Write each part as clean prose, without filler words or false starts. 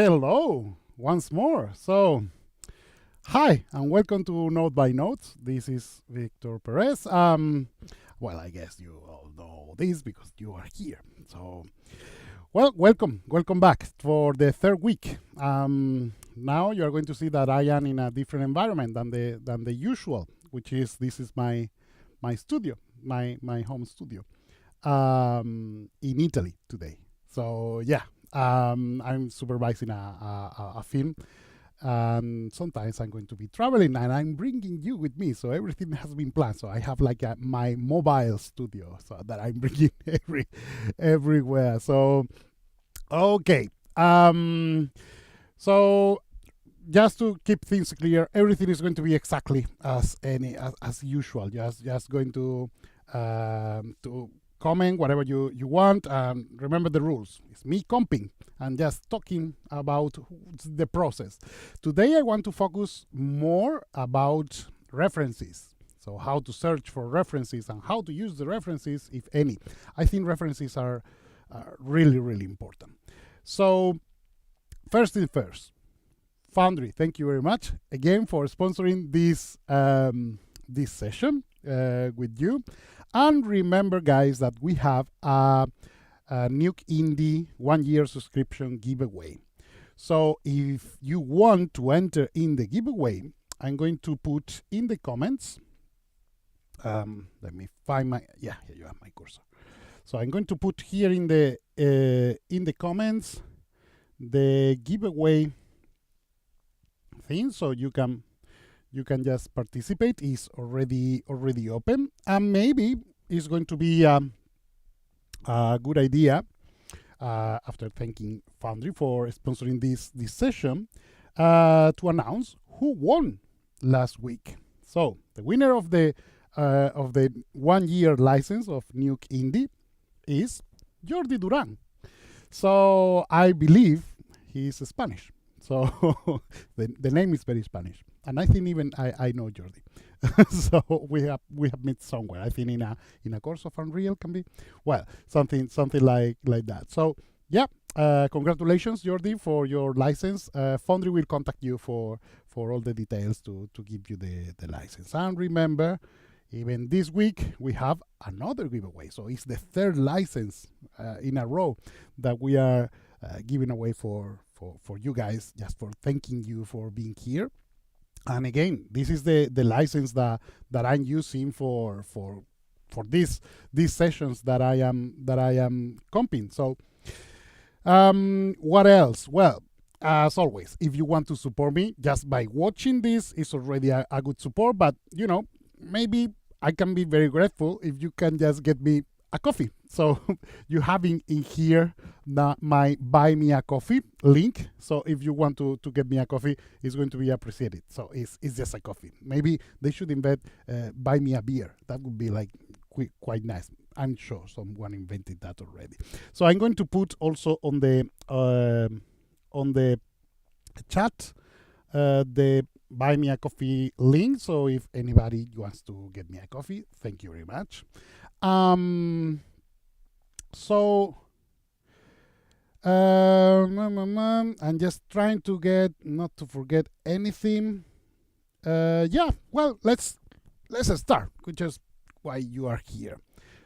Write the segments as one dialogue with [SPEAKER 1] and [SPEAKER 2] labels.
[SPEAKER 1] Hello, once more. So, hi, and welcome to Note by Notes. This is Victor Perez. Well, I guess you all know this because you are here. So, well, welcome back for the third week. Now you are going to see that I am in a different environment than the usual, which is this is my studio, my home studio, in Italy today. So yeah, I'm supervising a film, and sometimes I'm going to be traveling, and I'm bringing you with me. So everything has been planned. So I have like my mobile studio, so that I'm bringing everywhere. So okay, so just to keep things clear, everything is going to be exactly as usual. Just going to comment whatever you want, and remember the rules. It's me comping and just talking about the process. Today I want to focus more about references. So how to search for references and how to use the references, if any. I think references are really important. So first thing first, Foundry, thank you very much again for sponsoring this this session with you. And remember, guys, that we have a Nuke Indie 1 year subscription giveaway. So if you want to enter in the giveaway, I'm going to put in the comments. Let me find my here you have my cursor. So I'm going to put here in the comments the giveaway thing, so you can just participate. Is already open, and maybe it's going to be a good idea, after thanking Foundry for sponsoring this session, to announce who won last week. So the winner of the 1 year license of Nuke Indie is Jordi Duran. So I believe he's Spanish. So the name is very Spanish, and I think even I know Jordi. So we have met somewhere. I think in a course of Unreal, can be, well, something like that. So yeah, congratulations, Jordi, for your license. Foundry will contact you for all the details to give you the license. And remember, even this week we have another giveaway. So it's the third license in a row that we are giving away for you guys, just for thanking you for being here. And again, this is the license that I'm using for these sessions that I am comping. So what else? Well, as always, if you want to support me just by watching this, is already a good support. But you know, maybe I can be very grateful if you can just get me a coffee. So you have in here my buy me a coffee link. So if you want to get me a coffee, it's going to be appreciated. So it's just a coffee. Maybe they should invent buy me a beer. That would be like quite nice. I'm sure someone invented that already. So I'm going to put also on the chat the buy me a coffee link. So if anybody wants to get me a coffee, thank you very much. So I'm just trying to get not to forget anything. Yeah, well, let's start, which is why you are here.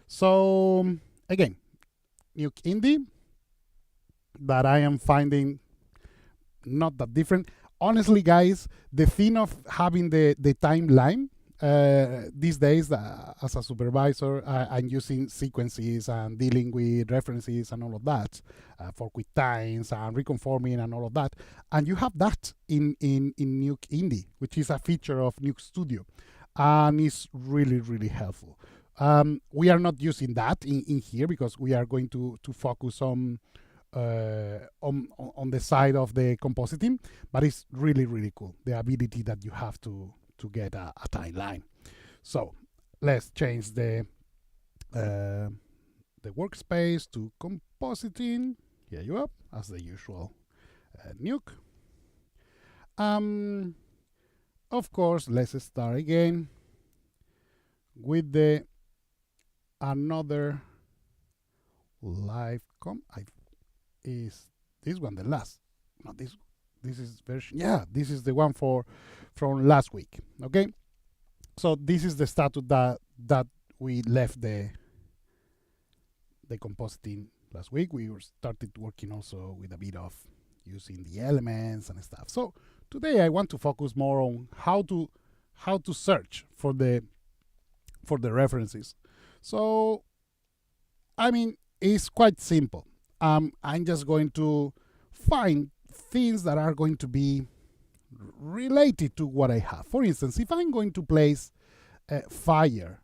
[SPEAKER 1] So again, Nuke Indie, that I am finding not that different. Honestly, guys, the thing of having the timeline these days, as a supervisor, I'm using sequences and dealing with references and all of that for quick times and reconforming and all of that. And you have that in Nuke Indie, which is a feature of Nuke Studio, and it's really helpful. We are not using that in here because we are going to focus on the side of the compositing, but it's really cool, the ability that you have to get a timeline. So let's change the workspace to compositing. Here you are, as the usual Nuke. Of course, let's start again with the another live is this one the last? no, this is version, yeah, this is the one from last week. Okay, so this is the status that we left the compositing last week. We started working also with a bit of using the elements and stuff. So today I want to focus more on how to search for the references. So I mean, it's quite simple. I'm just going to find things that are going to be related to what I have. For instance, if I'm going to place fire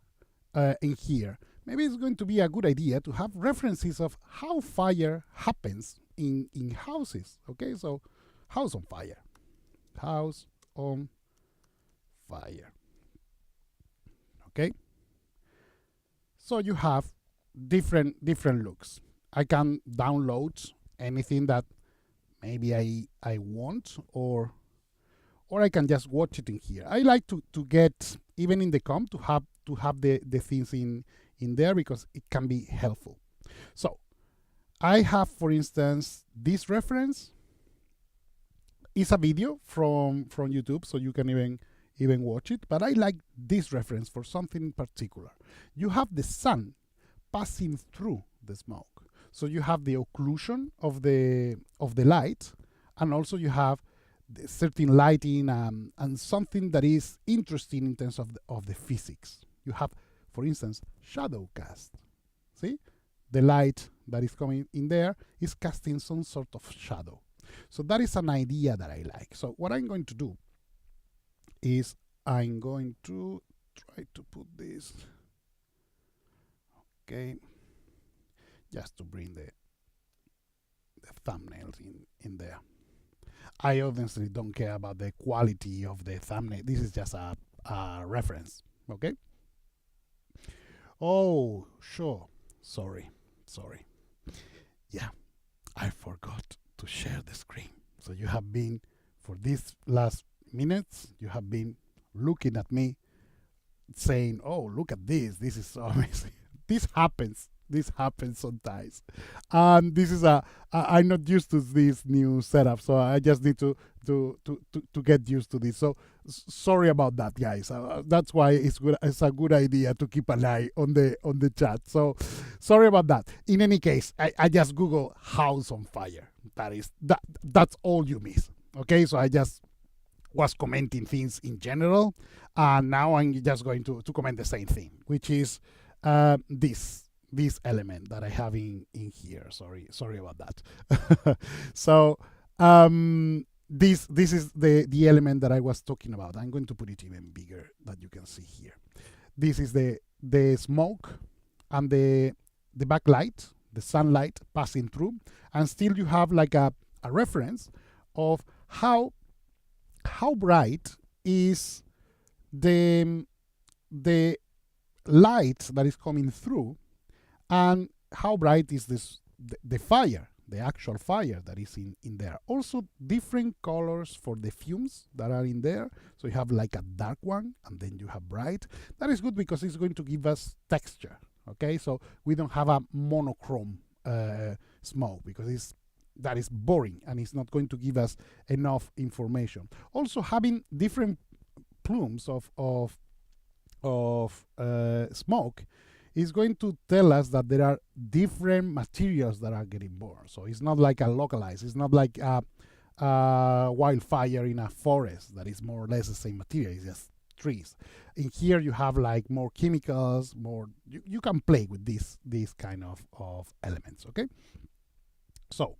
[SPEAKER 1] in here, maybe it's going to be a good idea to have references of how fire happens in houses. Okay, so house on fire. House on fire. Okay, so you have different looks. I can download anything that maybe I want, or I can just watch it in here. I like to get, even in the comp, to have the things in there, because it can be helpful. So I have, for instance, this reference is a video from YouTube, so you can even watch it, but I like this reference for something in particular. You have the sun passing through the smoke, so you have the occlusion of the light, and also you have the certain lighting and something that is interesting in terms of the physics. You have, for instance, shadow cast. See, the light that is coming in there is casting some sort of shadow. So that is an idea that I like. So what I'm going to do is I'm going to try to put this, okay, just to bring the thumbnails in there. I honestly don't care about the quality of the thumbnail. This is just a reference, okay? Oh, sure. Sorry. Yeah, I forgot to share the screen. So you have been, for these last minutes, you have been looking at me saying, oh, look at this. This is so amazing. This happens sometimes. And this is I'm not used to this new setup, so I just need to get used to this. So sorry about that, guys. That's why it's a good idea to keep an eye on the chat. So sorry about that. In any case, I just Google house on fire. That's all you miss. Okay, so I just was commenting things in general, and now I'm just going to comment the same thing, which is this element that I have in here. Sorry about that. So this is the element that I was talking about. I'm going to put it even bigger that you can see here. This is the smoke and the backlight, the sunlight passing through, and still you have like a reference of how bright is the light that is coming through, and how bright is the fire, the actual fire that is in there. Also different colors for the fumes that are in there. So you have like a dark one, and then you have bright. That is good because it's going to give us texture. Okay, so we don't have a monochrome smoke, because that is boring and it's not going to give us enough information. Also having different plumes of smoke is going to tell us that there are different materials that are getting burned. So it's not like a localized, it's not like a wildfire in a forest that is more or less the same material, it's just trees. In here you have like more chemicals, more, you can play with these kind of elements, okay? So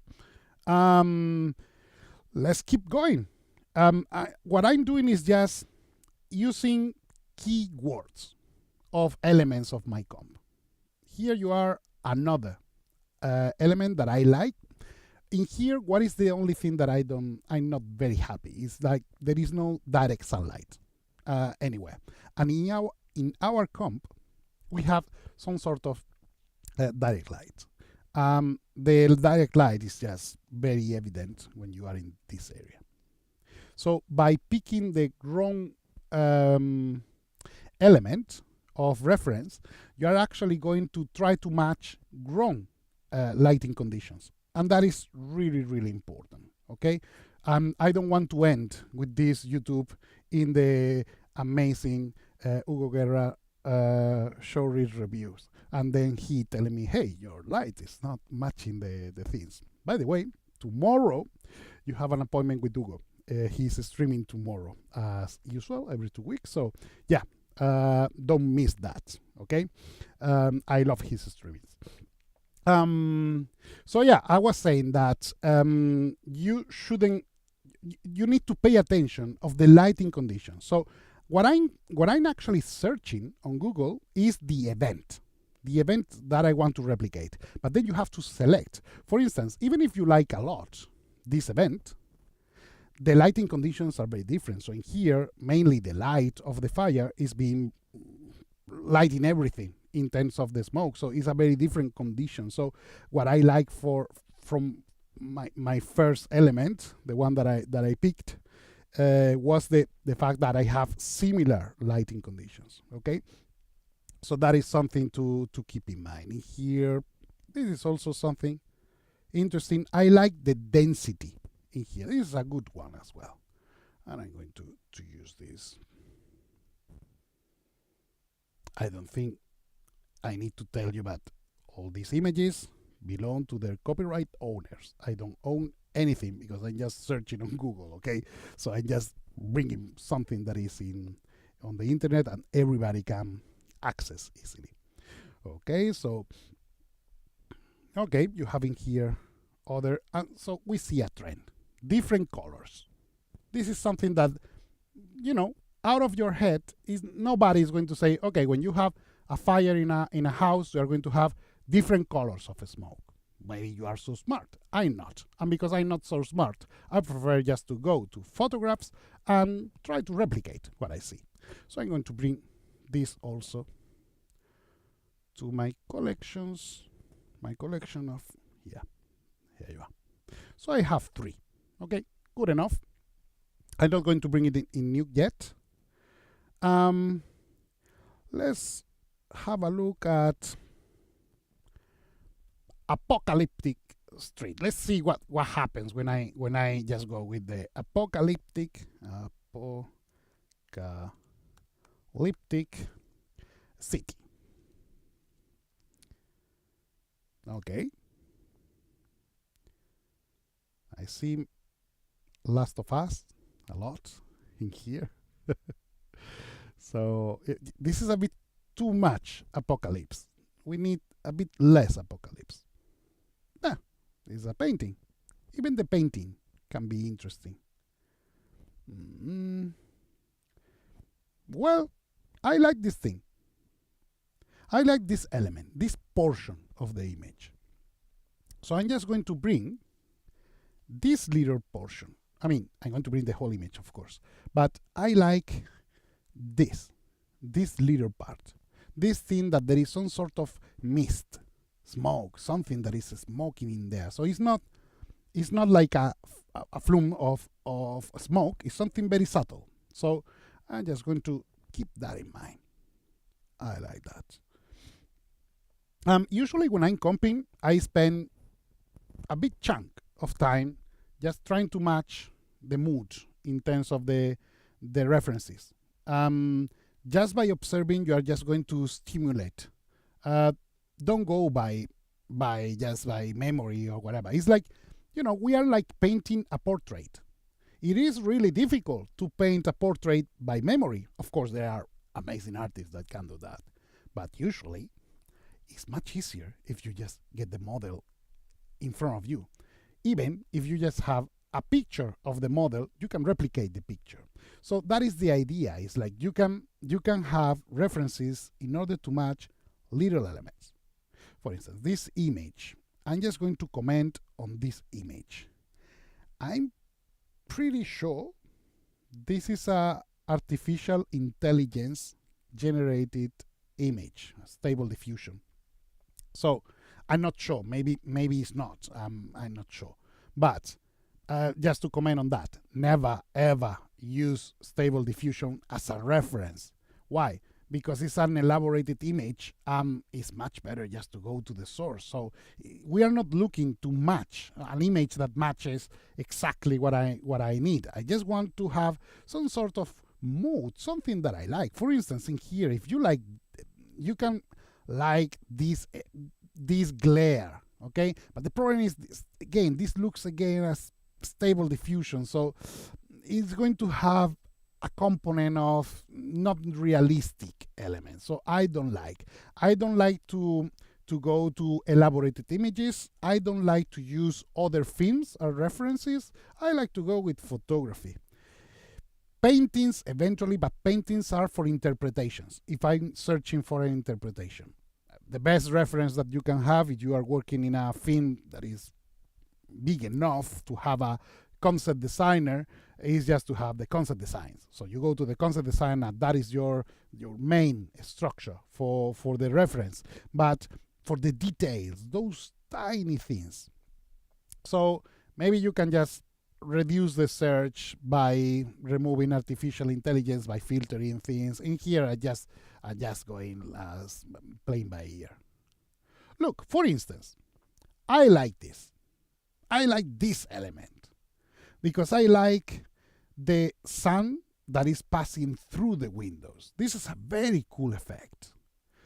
[SPEAKER 1] let's keep going. What I'm doing is just using keywords of elements of my comp. Here you are another element that I like. In here, what is the only thing that I'm not very happy? It's like there is no direct sunlight anywhere. And in our comp, we have some sort of direct light. The direct light is just very evident when you are in this area. So by picking the wrong element of reference, you are actually going to try to match wrong lighting conditions. And that is really, really important. okay? I don't want to end with this YouTube in the amazing Hugo Guerra show read reviews, and then he telling me, hey, your light is not matching the things. By the way, tomorrow you have an appointment with Hugo. He's streaming tomorrow as usual every 2 weeks, so yeah, don't miss that, okay? I love his streamings. So yeah, I was saying that you need to pay attention of the lighting conditions. So what I'm actually searching on Google is the event that I want to replicate. But then you have to select. For instance, even if you like a lot this event, the lighting conditions are very different. So in here, mainly the light of the fire is being lighting everything in terms of the smoke. So it's a very different condition. So what I like from my first element, the one that I picked, was the fact that I have similar lighting conditions. Okay, so that is something to keep in mind. In here, this is also something interesting. I like the density in here. This is a good one as well, and I'm going to use this. I don't think I need to tell you that all these images belong to their copyright owners. I don't own anything because I'm just searching on Google, okay? So I'm just bringing something that is on the internet and everybody can access easily. Okay, so you have in here other, and so we see a trend, different colors. This is something that, you know, out of your head, is nobody is going to say, okay, when you have a fire in a house, you are going to have different colors of smoke. Maybe you are so smart. I'm not. And because I'm not so smart, I prefer just to go to photographs and try to replicate what I see. So I'm going to bring this also to my collections. My collection of, yeah, here you are. So I have 3. Okay, good enough. I'm not going to bring it in Nuke yet. Let's have a look at apocalyptic street. Let's see what happens when I just go with the apocalyptic city. Okay. I see Last of Us a lot in here. So this is a bit too much apocalypse. We need a bit less apocalypse. It's a painting. Even the painting can be interesting. Well, I like this thing. I like this element, this portion of the image. So I'm just going to bring this little portion. I mean, I'm going to bring the whole image, of course. But I like this little part. This thing that there is some sort of mist, smoke, something that is smoking in there. So it's not like a flume of smoke. It's something very subtle. So I'm just going to keep that in mind. I like that. Usually when I'm comping, I spend a big chunk of time just trying to match the mood in terms of the references. Just by observing, you are just going to stimulate. Don't go by memory or whatever. It's like, you know, we are like painting a portrait. It is really difficult to paint a portrait by memory. Of course, there are amazing artists that can do that. But usually, it's much easier if you just get the model in front of you. Even if you just have a picture of the model, you can replicate the picture. So that is the idea. It's like you can have references in order to match little elements. For instance, this image, I'm just going to comment on this image. I'm pretty sure this is a artificial intelligence generated image, stable diffusion. So I'm not sure. Maybe it's not. I'm not sure. But just to comment on that, never ever use stable diffusion as a reference. Why? because it's an elaborated image, it's much better just to go to the source. So we are not looking to match an image that matches exactly what I need. I just want to have some sort of mood, something that I like. For instance, in here, if you like, you can like this glare, okay? But the problem is this, again, this looks again as stable diffusion, so it's going to have a component of not realistic elements. So I don't like to go to elaborated images. I don't like to use other films or references. I like to go with photography. Paintings eventually, but paintings are for interpretations. If I'm searching for an interpretation, the best reference that you can have if you are working in a film that is big enough to have a concept designer is just to have the concept designs. So you go to the concept design and that is your main structure for the reference. But for the details, those tiny things. So maybe you can just reduce the search by removing artificial intelligence, by filtering things. In here, I just going as plain by ear. Look, for instance, I like this. I like this element because I like the sun that is passing through the windows. This is a very cool effect.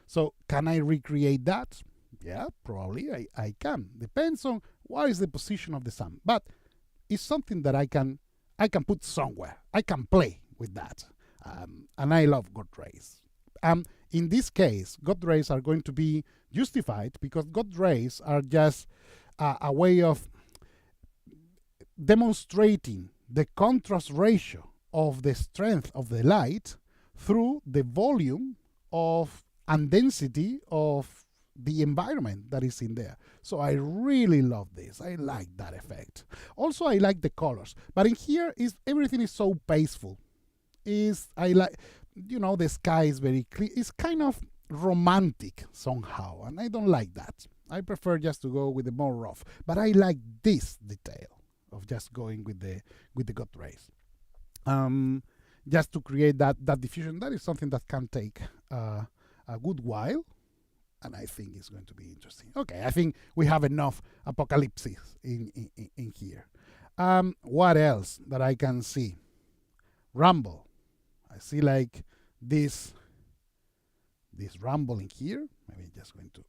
[SPEAKER 1] So can I recreate that? Yeah, probably I can. Depends on what is the position of the sun. But it's something that I can put somewhere. I can play with that. And I love God rays. In this case, God rays are going to be justified because God rays are just a way of demonstrating the contrast ratio of the strength of the light through the volume of and density of the environment that is in there. So I really love this. I like that effect. Also, I like the colors. But in here, everything is so peaceful. I like, the sky is very clear. It's kind of romantic somehow, and I don't like that. I prefer just to go with the more rough. But I like this detail of just going with the God rays. Just to create that diffusion. That is something that can take a good while, and I think it's going to be interesting. Okay, I think we have enough apocalypse in here. What else that I can see? Rumble. I see like this rumble in here. Maybe just going to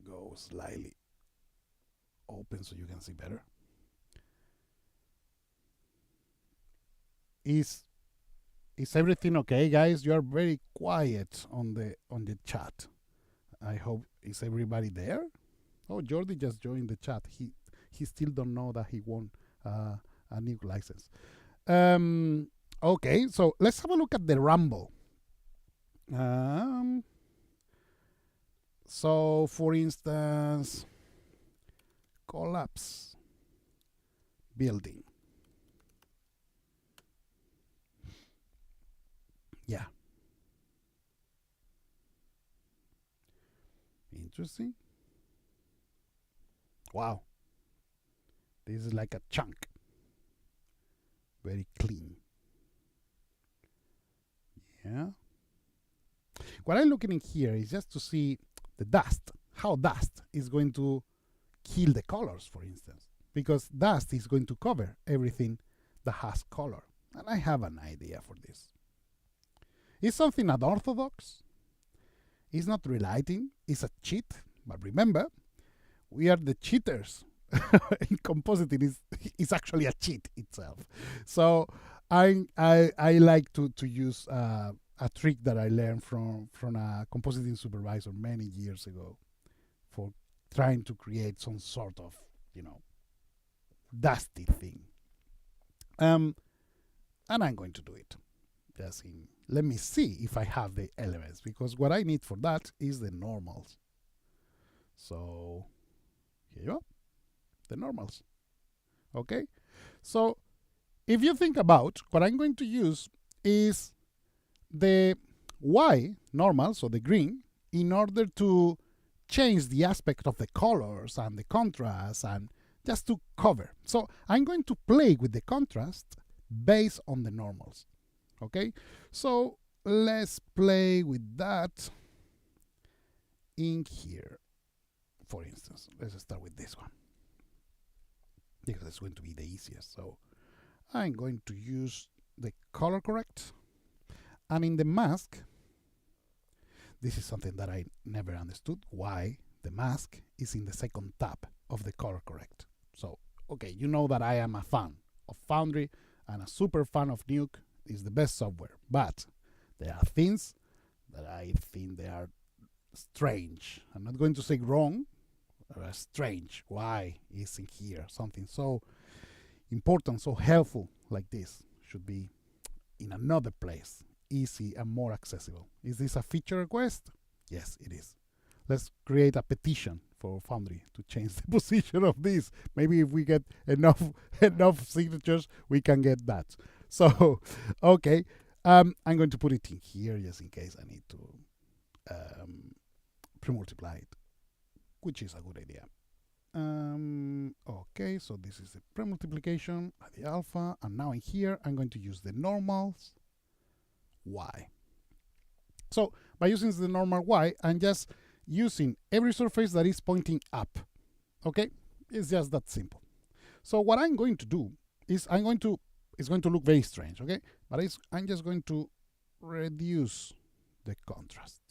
[SPEAKER 1] go slightly open so you can see better. Is everything okay, guys? You are very quiet on the chat. I hope, is everybody there? Oh, Jordi just joined the chat. He still don't know that he won a Nuke license. Okay, so let's have a look at the rumble. So for instance, collapse building. Yeah. Interesting. Wow. This is like a chunk. Very clean. Yeah. What I'm looking in here is just to see the dust, how dust is going to kill the colors, for instance, because dust is going to cover everything that has color. And I have an idea for this. It's something unorthodox. It's not relighting. It's a cheat. But remember, we are the cheaters. In compositing, is actually a cheat itself. So I like to use a trick that I learned from a compositing supervisor many years ago for trying to create some sort of, dusty thing. And I'm going to do it. Let me see if I have the elements, because what I need for that is the normals. So here you go, the normals. Okay, so if you think about what I'm going to use is the Y normal, so the green, in order to change the aspect of the colors and the contrast and just to cover. So I'm going to play with the contrast based on the normals. Okay, so let's play with that in here. For instance, let's start with this one because it's going to be the easiest. So I'm going to use the color correct, and in the mask, this is something that I never understood, why the mask is in the second tab of the color correct. So, okay, you know that I am a fan of Foundry and a super fan of Nuke. Is the best software, but there are things that I think they are strange. I'm not going to say wrong, strange. Why is in here something so important, so helpful like this should be in another place, easy and more accessible? Is this a feature request? Yes, it is. Let's create a petition for Foundry to change the position of this. Maybe if we get enough signatures, we can get that. So, okay, I'm going to put it in here just in case I need to pre-multiply it, which is a good idea. Okay, so this is the pre-multiplication at the alpha, and now in here I'm going to use the normals y. So by using the normal y, I'm just using every surface that is pointing up. Okay, it's just that simple. So what I'm going to do is it's going to look very strange, okay? But I'm just going to reduce the contrast,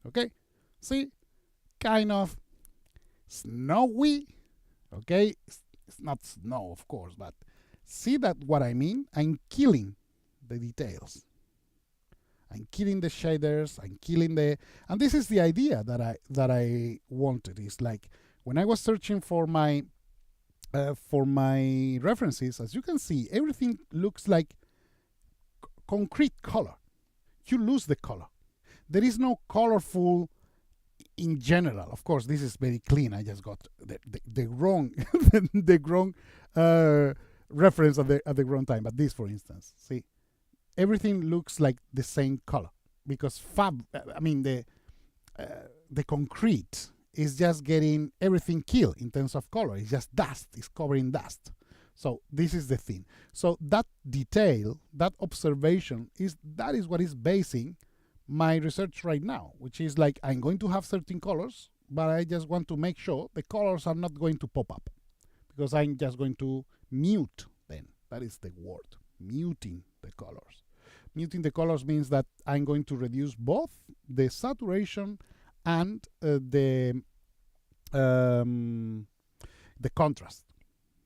[SPEAKER 1] okay? See, kind of snowy, okay? It's not snow, of course, but see that what I mean? I'm killing the details. I'm killing the shaders, I'm killing the, and this is the idea that I wanted. Is like when I was searching for my references, as you can see, everything looks like concrete color. You lose the color. There is no colorful in general. Of course, this is very clean. I just got the wrong the wrong reference at the wrong time. But this, for instance, see, everything looks like the same color because the concrete is just getting everything killed in terms of color. It's just dust. It's covering dust. So this is the thing. So that detail, that observation, that is what is basing my research right now, which is like I'm going to have certain colors, but I just want to make sure the colors are not going to pop up because I'm just going to mute them. That is the word, muting the colors. Muting the colors means that I'm going to reduce both the saturation and the contrast.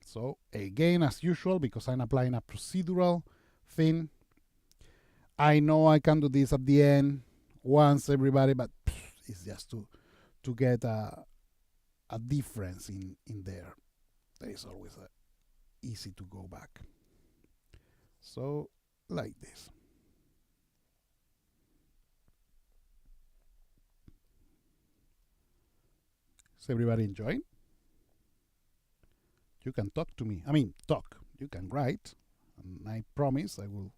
[SPEAKER 1] So again, as usual, because I'm applying a procedural thing, I know I can do this at the end once everybody, but it's just to get a difference in there. There is always easy to go back. So like this. Is everybody enjoying? You can talk to me. I mean, talk. You can write. And I promise I will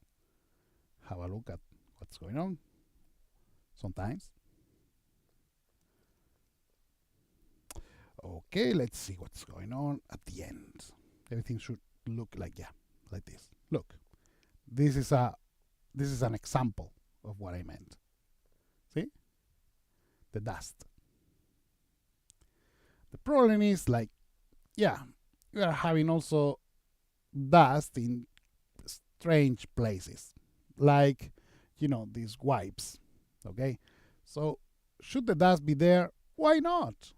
[SPEAKER 1] have a look at what's going on sometimes. Okay, let's see what's going on at the end. Everything should look like this. Look, this is an example of what I meant. See? The dust. The problem is we are having also dust in strange places, like, these wipes, okay? So should the dust be there? Why not?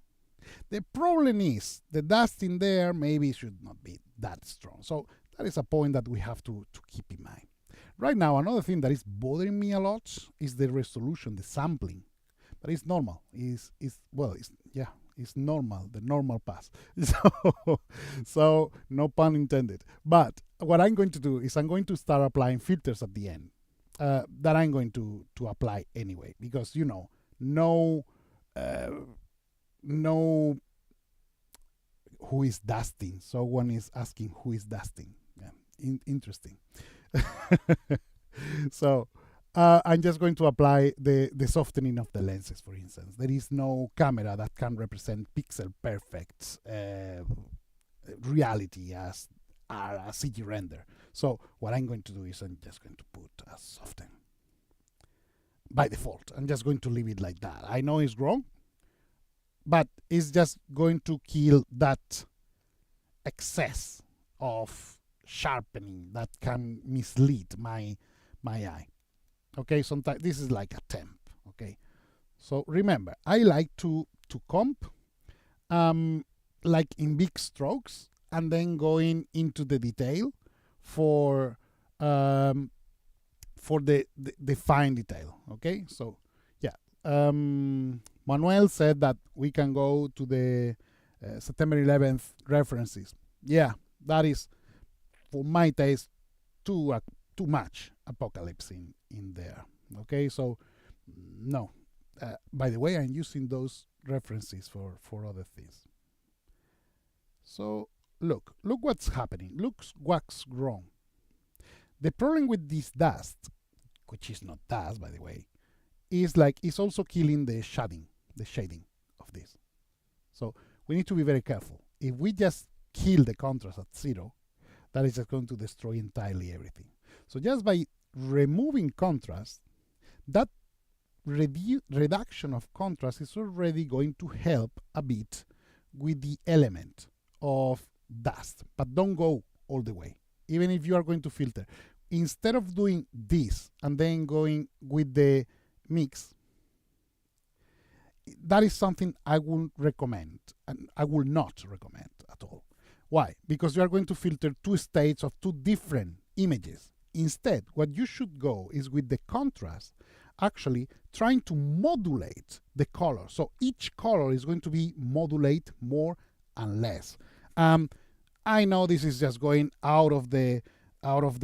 [SPEAKER 1] The problem is the dust in there maybe should not be that strong. So that is a point that we have to keep in mind. Right now, another thing that is bothering me a lot is the resolution, the sampling. But it's normal. It's normal, the normal pass. So no pun intended. But what I'm going to do is I'm going to start applying filters at the end that I'm going to apply anyway, because no who is dusting. So one is asking who is dusting. Yeah, interesting. So I'm just going to apply the softening of the lenses, for instance. There is no camera that can represent pixel perfect reality as a CG render. So what I'm going to do is I'm just going to put a soften. by default. I'm just going to leave it like that. I know it's wrong, but it's just going to kill that excess of sharpening that can mislead my eye. Okay, sometimes this is like a temp. Okay, so remember, I like to comp like in big strokes and then going into the detail for the fine detail. Okay, so yeah, Manuel said that we can go to the September 11th references. Yeah, that is, for my taste, too much apocalypse in there. Okay, so no. By the way, I'm using those references for other things. So look what's happening. Look what's wrong. The problem with this dust, which is not dust, by the way, is like it's also killing the shading of this. So we need to be very careful. If we just kill the contrast at 0, that is just going to destroy entirely everything. So just by removing contrast, that reduction of contrast is already going to help a bit with the element of dust. But don't go all the way. Even if you are going to filter, instead of doing this and then going with the mix, that is something I wouldn't recommend, and I will not recommend at all. Why? Because you are going to filter 2 states of 2 different images. Instead, what you should go is with the contrast, actually trying to modulate the color. So each color is going to be modulate more and less. I know this is just going out of the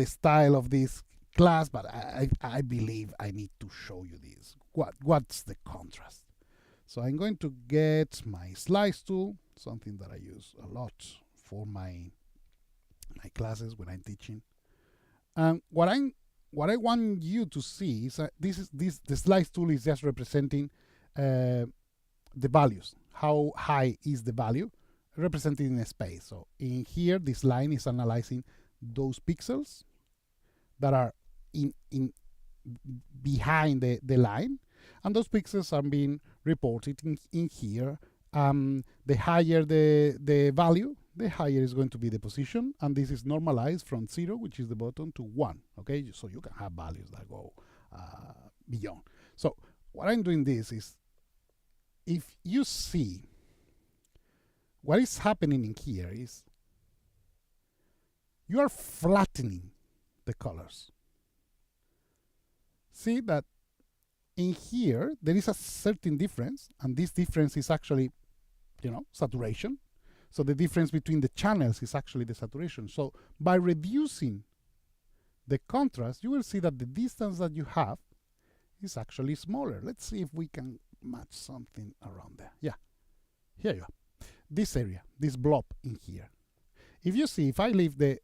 [SPEAKER 1] style of this class, but I believe I need to show you this. What's the contrast? So I'm going to get my slice tool, something that I use a lot for my classes when I'm teaching. And what I want you to see is the slice tool is just representing the values. How high is the value represented in a space? So in here, this line is analyzing those pixels that are in behind the line, and those pixels are being reported in here. The higher the value, the higher is going to be the position, and this is normalized from 0, which is the bottom, to 1. Okay, so you can have values that go beyond. So what I'm doing this is, if you see what is happening in here is you are flattening the colors. See that in here there is a certain difference, and this difference is actually, saturation. So the difference between the channels is actually the saturation. So by reducing the contrast, you will see that the distance that you have is actually smaller. Let's see if we can match something around there. Yeah, here you are. This area, this blob in here. If you see, if I leave the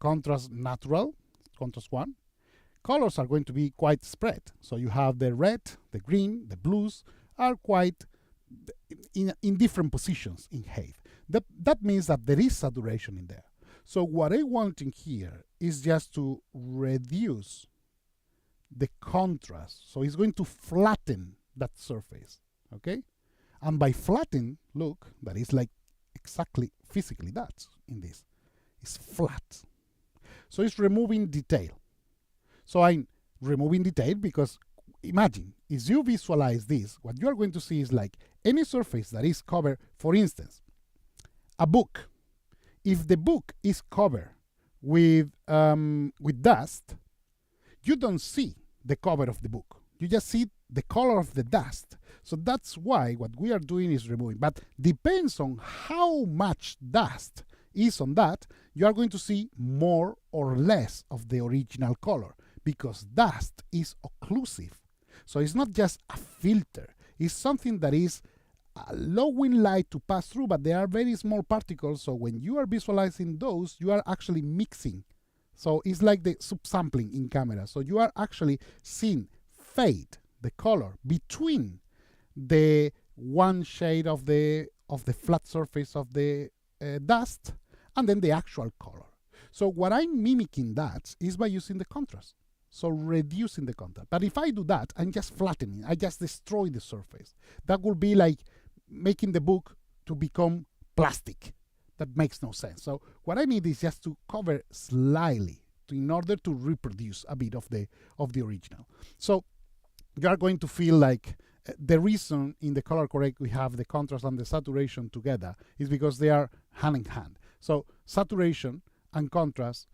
[SPEAKER 1] contrast natural, contrast 1, colors are going to be quite spread. So you have the red, the green, the blues are quite in different positions in height. That means that there is saturation in there. So what I want in here is just to reduce the contrast. So it's going to flatten that surface, okay? And by flatten, look, that is like exactly physically that in this. It's flat. So it's removing detail. So I'm removing detail because imagine, if you visualize this, what you are going to see is like any surface that is covered, for instance, a book. If the book is covered with dust, you don't see the cover of the book. You just see the color of the dust. So that's why what we are doing is removing. But depends on how much dust is on that, you are going to see more or less of the original color, because dust is occlusive. So it's not just a filter. It's something that is allowing light to pass through, but they are very small particles. So when you are visualizing those, you are actually mixing. So it's like the subsampling in camera. So you are actually seeing fade, the color, between the one shade of the flat surface of the dust and then the actual color. So what I'm mimicking that is by using the contrast. So reducing the contrast. But if I do that, I'm just flattening. I just destroy the surface. That would be like making the book to become plastic. That makes no sense. So what I need is just to cover slightly in order to reproduce a bit of the original. So you are going to feel like the reason in the color correct we have the contrast and the saturation together is because they are hand in hand. So saturation and contrast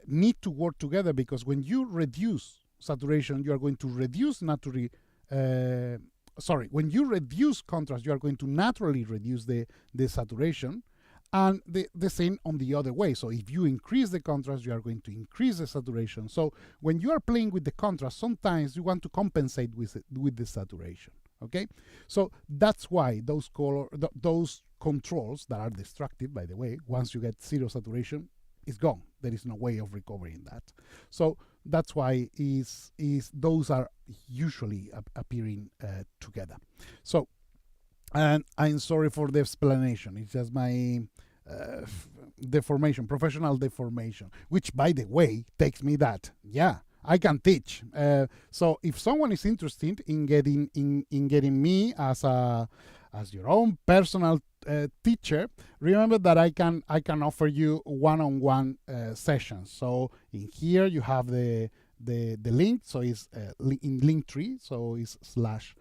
[SPEAKER 1] need to work together, because when you reduce saturation, you are going to reduce naturally. When you reduce contrast, you are going to naturally reduce the saturation, and the same on the other way. So if you increase the contrast, you are going to increase the saturation. So when you are playing with the contrast, sometimes you want to compensate with the saturation. Okay, so that's why those controls that are destructive, by the way, once you get zero saturation, is gone. There is no way of recovering that. So that's why those are usually appearing together. So, and I'm sorry for the explanation. It's just my deformation, professional deformation, which, by the way, takes me that. Yeah, I can teach. So if someone is interested in getting me as your own personal teacher, remember that I can offer you one-on-one sessions. So in here you have the link. So it's in Linktree. So it's slash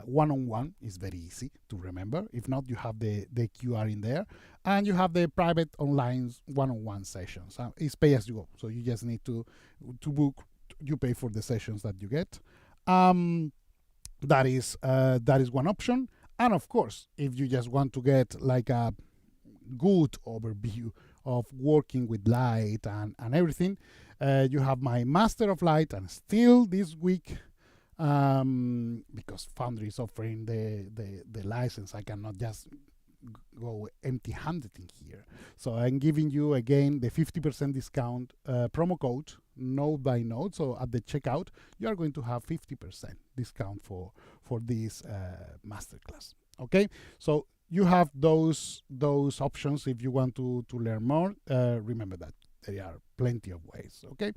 [SPEAKER 1] one-on-one. Is very easy to remember. If not, you have the QR in there, and you have the private online one-on-one sessions. It's pay as you go. So you just need to book. You pay for the sessions that you get. That is one option. And of course, if you just want to get like a good overview of working with light and everything, you have my Master of Light, and still this week, because Foundry is offering the license, I cannot just go empty-handed in here. So I'm giving you again the 50% discount promo code, node by node. So at the checkout, you are going to have 50% discount for this masterclass. Okay, so you have those options if you want to learn more. Remember that there are plenty of ways. Okay.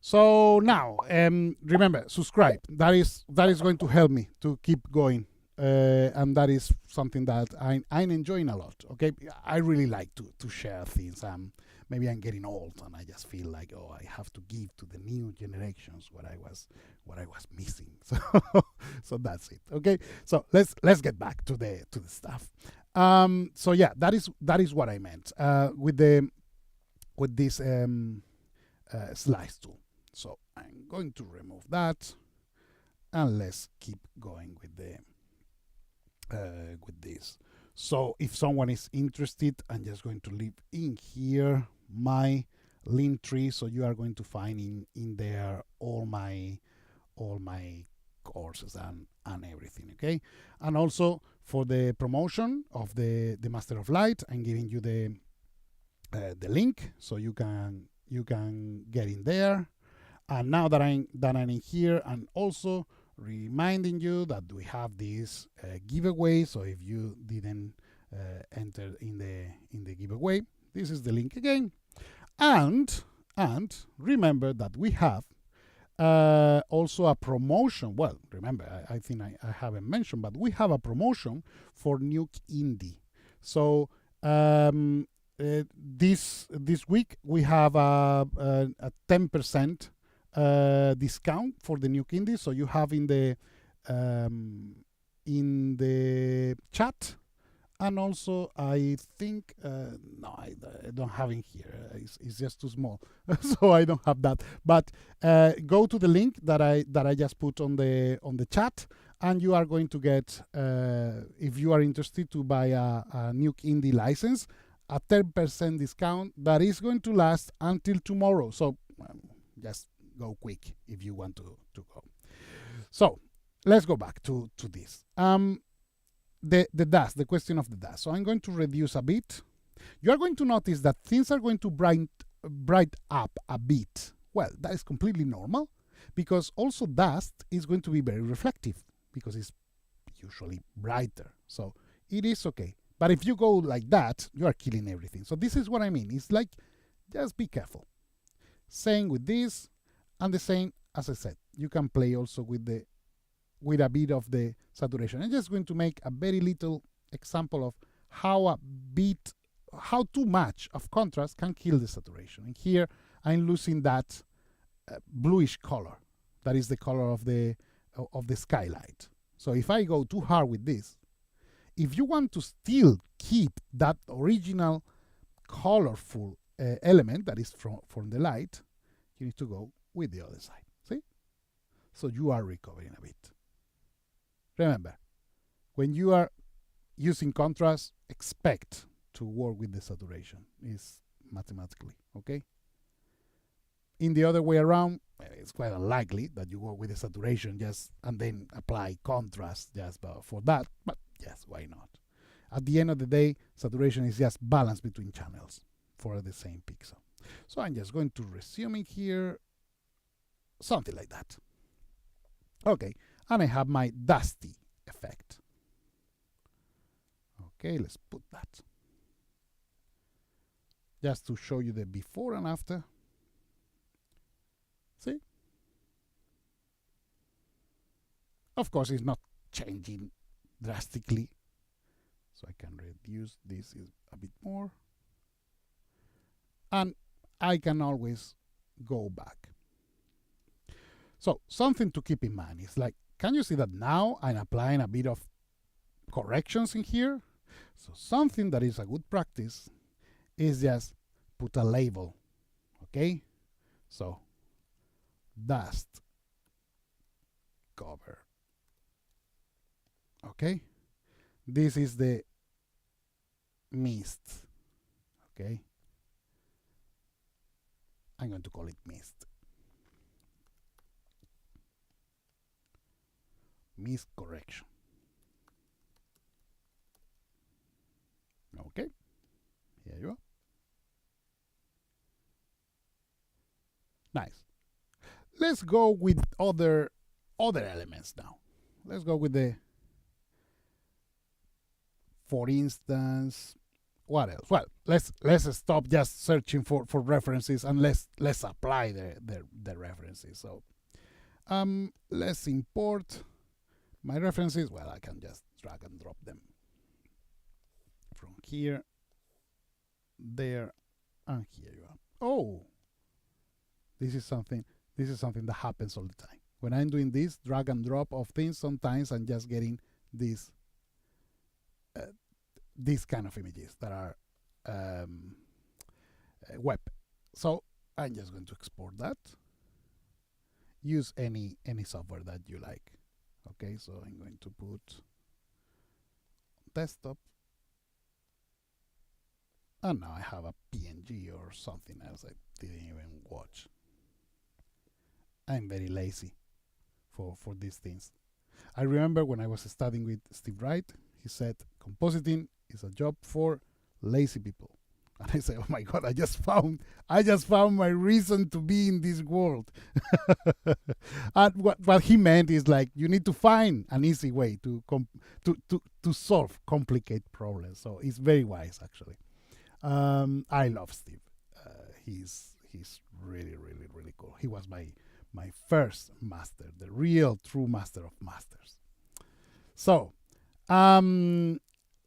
[SPEAKER 1] So now, remember, subscribe. That is going to help me to keep going. And that is something that I'm enjoying a lot. Okay, I really like to share things. Maybe I'm getting old, and I just feel like, oh, I have to give to the new generations what I was missing. So that's it. Okay, so let's get back to the stuff. So yeah, that is what I meant with this slice tool. So I'm going to remove that, and let's keep going with this. So if someone is interested, I'm just going to leave in here my link tree, so you are going to find in there all my courses and everything. Okay, and also for the promotion of the Master of Light, I'm giving you the link, so you can get in there. And now that I'm in here, and also reminding you that we have this giveaway. So if you didn't enter in the giveaway, this is the link again. And remember that we have also a promotion. Well, remember, I think I haven't mentioned, but we have a promotion for Nuke Indie. So this week we have a 10% discount for the Nuke Indie. So you have in the chat, and also I think no, I don't have it here. It's just too small, so I don't have that. But go to the link that I just put on the chat, and you are going to get, if you are interested to buy a Nuke Indie license, a 10% discount that is going to last until tomorrow. So just go quick if you want to go. So let's go back to this. The dust, the question of the dust. So I'm going to reduce a bit. You are going to notice that things are going to bright up a bit. Well, that is completely normal, because also dust is going to be very reflective, because it's usually brighter. So it is okay. But if you go like that, you are killing everything. So this is what I mean. It's like, just be careful. Same with this. And the same, as I said, you can play also with a bit of the saturation. I'm just going to make a very little example of how too much of contrast can kill the saturation. And here I'm losing that bluish color. That is the color of the skylight. So if I go too hard with this, if you want to still keep that original colorful element that is from the light, you need to go with the other side. See? So you are recovering a bit. Remember, when you are using contrast, expect to work with the saturation. It's mathematically, okay? In the other way around, it's quite unlikely that you work with the saturation just and then apply contrast just for that, but yes, why not? At the end of the day, saturation is just balance between channels for the same pixel. So I'm just going to resume it here, something like that. Okay, and I have my dusty effect. Okay, let's put that. Just to show you the before and after. See? Of course, it's not changing drastically. So I can reduce this a bit more. And I can always go back. So something to keep in mind is like, can you see that now I'm applying a bit of corrections in here? So something that is a good practice is just put a label, okay? So dust cover, okay? This is the mist, okay? I'm going to call it mist. Mist correction. Okay, here you are. Nice. Let's go with other elements now. Let's go with the, for instance, what else? Well, let's stop just searching for references and let's apply the references. So let's import my references. Well, I can just drag and drop them from here, there, and here you are. Oh, this is something that happens all the time. When I'm doing this drag and drop of things, sometimes I'm just getting these kind of images that are web. So I'm just going to export that. Use any software that you like. Okay, so I'm going to put desktop. And now I have a PNG or something else I didn't even watch. I'm very lazy for these things. I remember when I was studying with Steve Wright, he said, compositing is a job for lazy people. And I said, oh my God, I just found my reason to be in this world. And what he meant is like, you need to find an easy way to solve complicated problems. So it's very wise, actually. I love Steve. He's really, really, really cool. He was my first master, the real true master of masters. So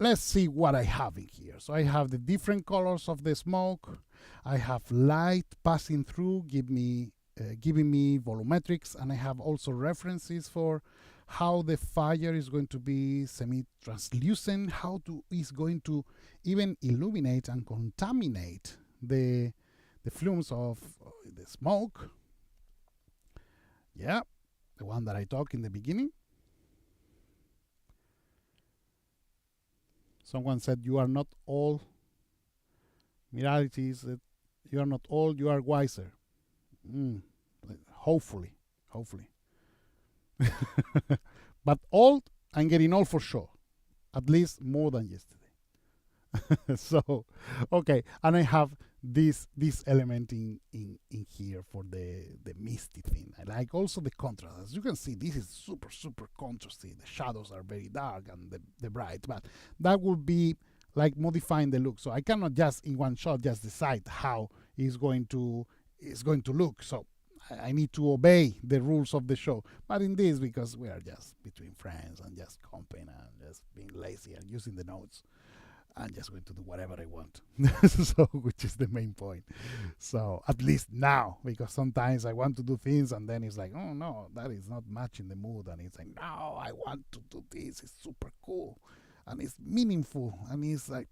[SPEAKER 1] let's see what I have in here. So I have the different colors of the smoke. I have light passing through, giving me volumetrics, and I have also references for how the fire is going to be semi-translucent, is going to even illuminate and contaminate the fumes of the smoke. Yeah, the one that I talked in the beginning. Someone said, you are not all. Mirality is that you are not old, you are wiser. Hopefully. But old, I'm getting old for sure. At least more than yesterday. So, okay. And I have this element in here for the misty thing. I like also the contrast. As you can see, this is super contrasty. The shadows are very dark and the bright, but that would be like modifying the look. So I cannot just in one shot just decide how it's going to look. So I need to obey the rules of the show. But in this, because we are just between friends and just comping and just being lazy and using the notes, I'm just going to do whatever I want. So, which is the main point. So, at least now, because sometimes I want to do things and then it's like, oh no, that is not matching the mood. And it's like, no, I want to do this. It's super cool and it's meaningful. And it's like,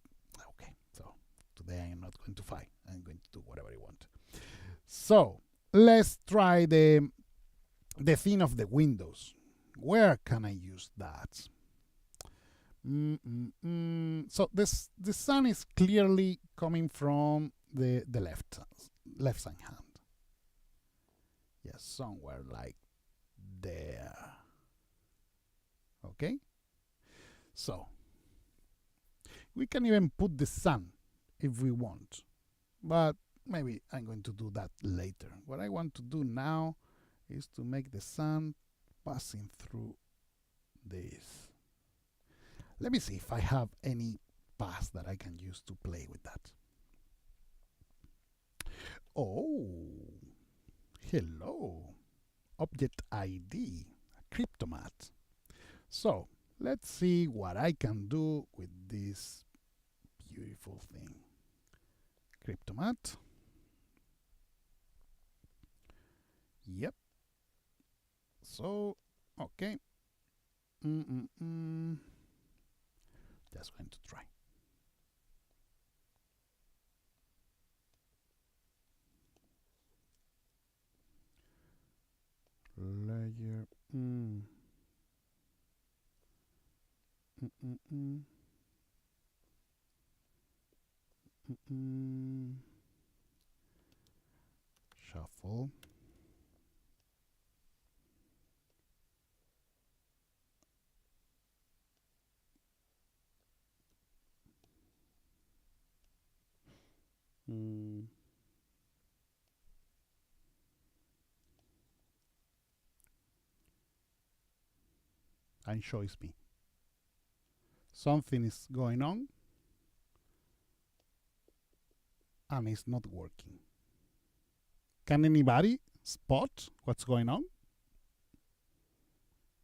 [SPEAKER 1] okay, so today I am not going to fight. I'm going to do whatever I want. So, let's try the theme of the windows. Where can I use that? So the sun is clearly coming from the left side hand. Yes, somewhere like there. Okay. So we can even put the sun if we want, but maybe I'm going to do that later. What I want to do now is to make the sun passing through this. Let me see if I have any paths that I can use to play with that. Oh, hello. Object ID, Cryptomat. So let's see what I can do with this beautiful thing. Cryptomat. Yep. So, okay. Just going to try. Layer. Shuffle. And shows me something is going on and it's not working. Can anybody spot what's going on?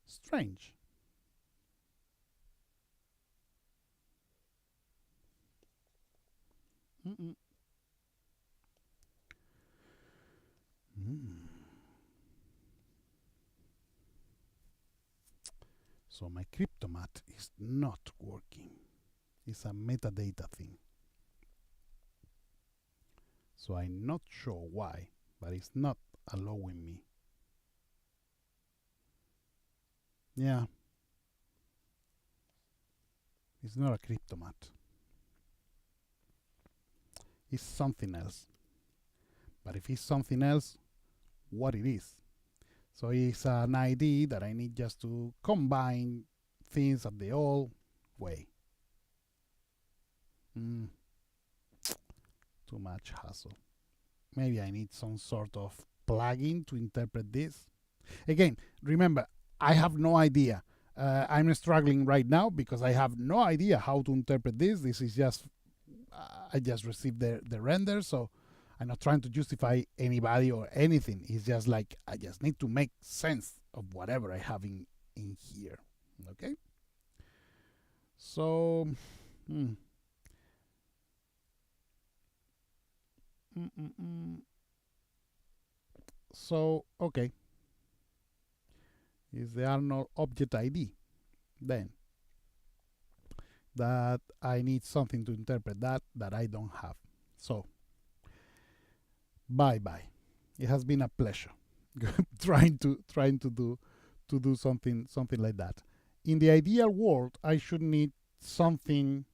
[SPEAKER 1] Strange. So my Cryptomat is not working. It's a metadata thing. So I'm not sure why, but it's not allowing me. Yeah. It's not a Cryptomat. It's something else. But if it's something else, what it is? So it's an ID that I need just to combine things of the old way. Too much hassle. Maybe I need some sort of plugin to interpret this. Again, remember, I have no idea. I'm struggling right now because I have no idea how to interpret this. This is just, I just received the render, so I'm not trying to justify anybody or anything. It's just like, I just need to make sense of whatever I have in here. Okay? So, so, okay. Is the Arnold object ID then that I need something to interpret that I don't have. So bye. It has been a pleasure trying to do something like that. In the ideal world, I should need something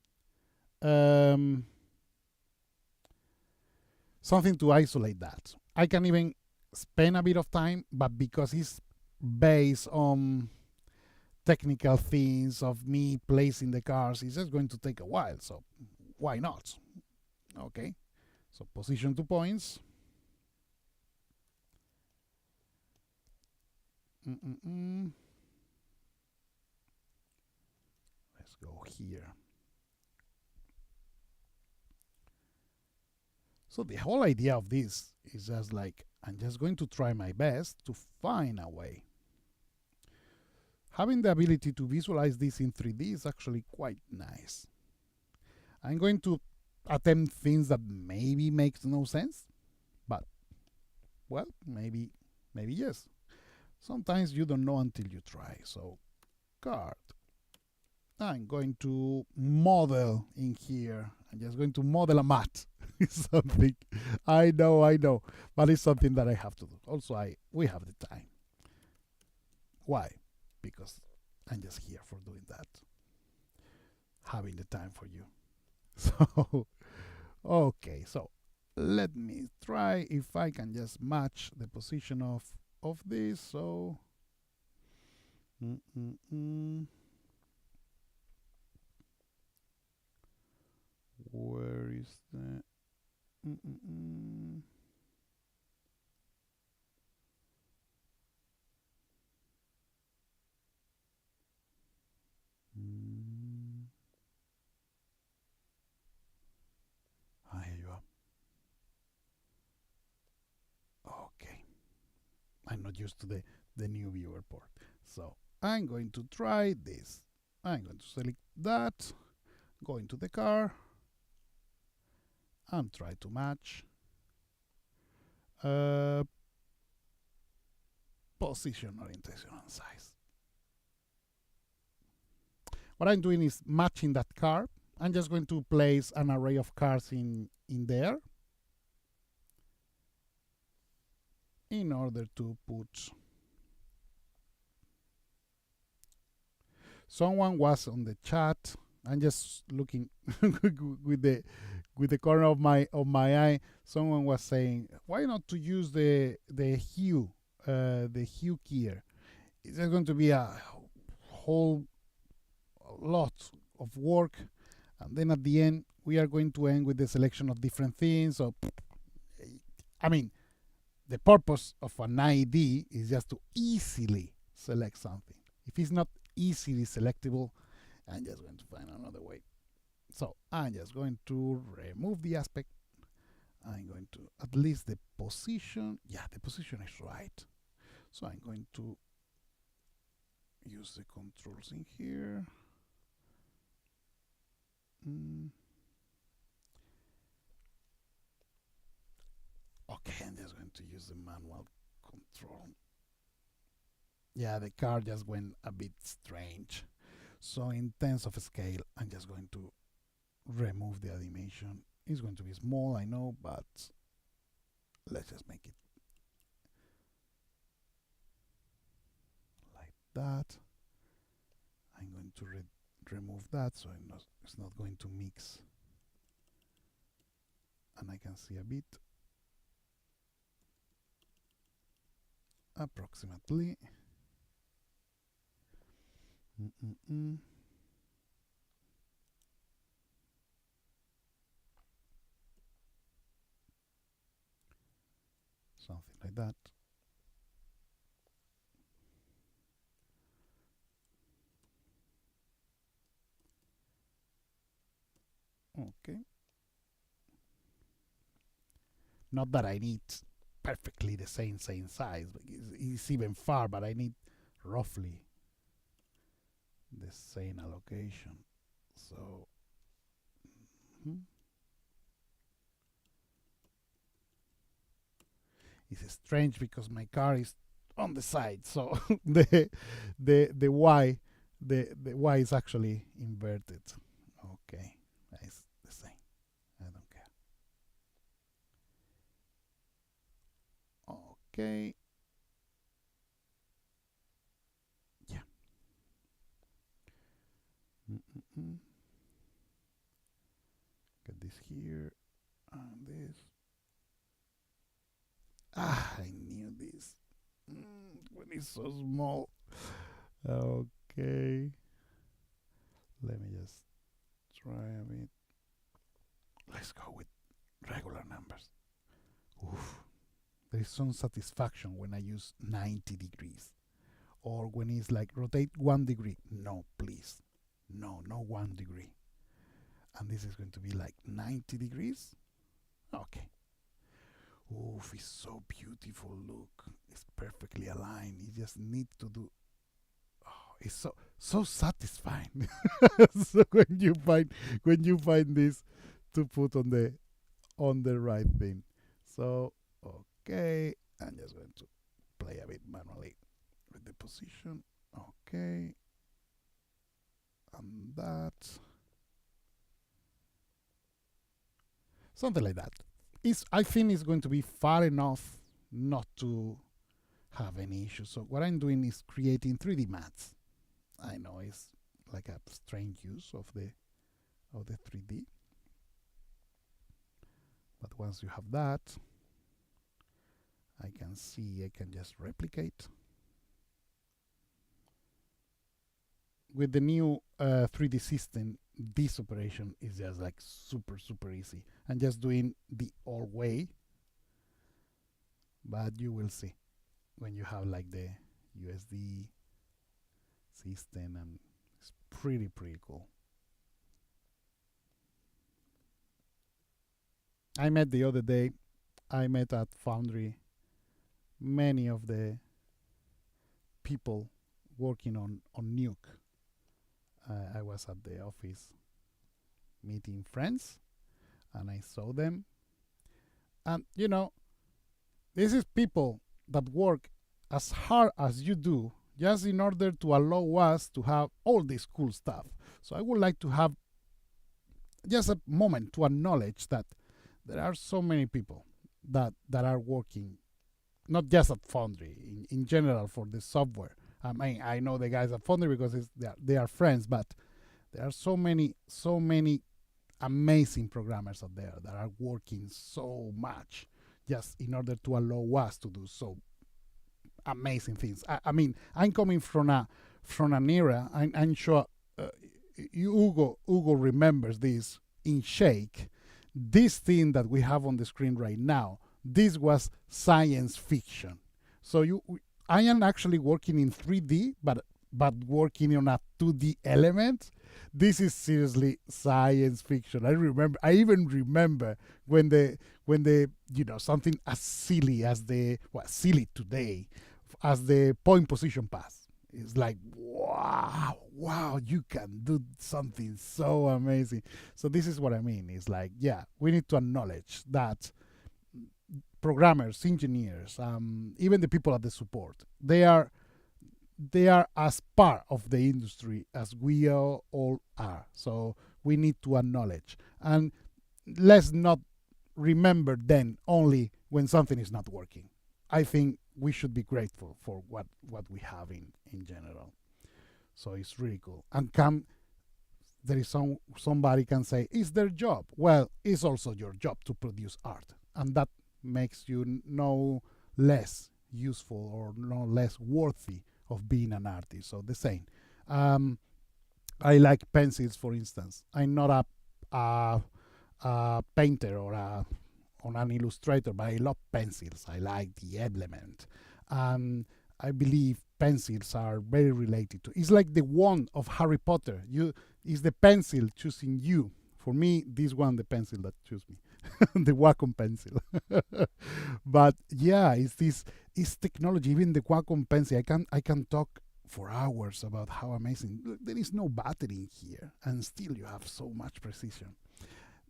[SPEAKER 1] something to isolate that. I can even spend a bit of time, but because it's based on technical things of me placing the cars, it's just going to take a while, so why not? Okay, so position 2 points. Let's go here. So the whole idea of this is just like, I'm just going to try my best to find a way. Having the ability to visualize this in 3D is actually quite nice. I'm going to attempt things that maybe makes no sense, but well, maybe yes. Sometimes you don't know until you try. So card. I'm going to model in here. I'm just going to model a mat. It's something I know, but it's something that I have to do. Also, we have the time. Why? Because I'm just here for doing that. Having the time for you. So, okay, so let me try if I can just match the position of this. So, where is the here you are. Okay, I'm not used to the new viewer port, so I'm going to try this. I'm going to select that, go into the car, and try to match position, orientation, and size. What I'm doing is matching that car. I'm just going to place an array of cars in there in order to put. Someone was on the chat. I'm just looking with the corner of my eye. Someone was saying, why not to use the hue key here? It's going to be a whole lot of work, and then at the end we are going to end with the selection of different things. So I mean, the purpose of an ID is just to easily select something. If it's not easily selectable, I'm just going to find another way. So I'm just going to remove the aspect. I'm going to at least the position. Yeah, the position is right. So I'm going to use the controls in here. Okay, I'm just going to use the manual control. Yeah, the car just went a bit strange. So in terms of scale, I'm just going to remove the animation. It's going to be small, I know, but let's just make it like that. I'm going to remove that so it's not going to mix. And I can see a bit approximately. Something like that. Okay. Not that I need perfectly the same size, but it's even far, but I need roughly the same allocation. So it's strange because my car is on the side, so the Y is actually inverted. Okay, it's the same. I don't care. Okay. Yeah. Get this here and this. I knew this. When it's so small. Okay. Let me just try a bit. Let's go with regular numbers. Oof. There is some satisfaction when I use 90 degrees. Or when it's like rotate 1 degree. No, please. No 1 degree. And this is going to be like 90 degrees. Okay. Oof, it's so beautiful. Look, it's perfectly aligned. You just need to do. Oh, it's so satisfying. So when you find this to put on the right thing. So okay, I'm just going to play a bit manually with the position. Okay, and that something like that. Is I think it's going to be far enough not to have any issues. So what I'm doing is creating 3D mats. I know it's like a strange use of the 3D, but once you have that, I can see I can just replicate. With the new 3D system, this operation is just like super easy. I'm just doing the old way, but you will see when you have like the USD system, and it's pretty cool. I met the other day, I met at Foundry many of the people working on Nuke. I was at the office meeting friends, and I saw them. And you know, this is people that work as hard as you do just in order to allow us to have all this cool stuff. So I would like to have just a moment to acknowledge that there are so many people that are working, not just at Foundry, in general for the software. I mean, I know the guys at Foundry because they are friends, but there are so many amazing programmers out there that are working so much just in order to allow us to do so amazing things. I mean, I'm coming from an era. I'm sure Hugo remembers this in Shake. This thing that we have on the screen right now, this was science fiction. So I am actually working in 3D, but working on a 2D element. This is seriously science fiction. I even remember when the something as silly as silly today as the point position pass. It's like wow, you can do something so amazing. So this is what I mean. It's like, yeah, we need to acknowledge that programmers, engineers, even the people at the support, they are as part of the industry as we all are. So we need to acknowledge, and let's not remember then only when something is not working. I think we should be grateful for what we have in general. So it's really cool. And there is somebody can say it's their job. Well, it's also your job to produce art, and that makes you no less useful or no less worthy of being an artist. So the same. I like pencils, for instance. I'm not a painter or an illustrator, but I love pencils. I like the element. I believe pencils are very related to. It's like the wand of Harry Potter. It's the pencil choosing you. For me, this one, the pencil that choose me, the Wacom pencil. But yeah, it's technology. Even the Wacom pencil, I can talk for hours about how amazing. Look, there is no battery in here, and still you have so much precision.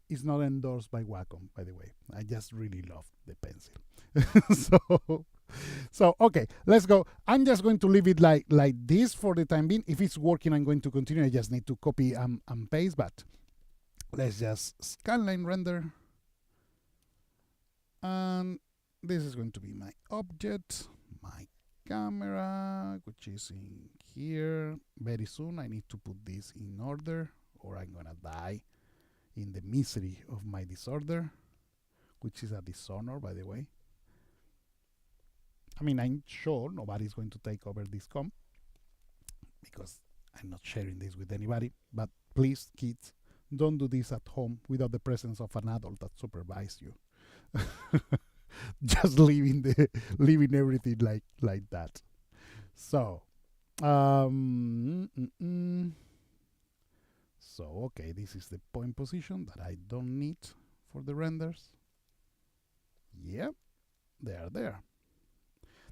[SPEAKER 1] It's not endorsed by Wacom, by the way. I just really love the pencil. So okay, let's go. I'm just going to leave it like this for the time being. If it's working, I'm going to continue. I just need to copy and paste, but let's just scanline render. And this is going to be my object, my camera, which is in here. Very soon I need to put this in order, or I'm gonna die in the misery of my disorder, which is a dishonor, by the way. I mean, I'm sure nobody's going to take over this comp because I'm not sharing this with anybody. But please, kids, don't do this at home without the presence of an adult that supervises you. Just leaving everything like that. So, so okay, this is the point position that I don't need for the renders. Yep. they are there.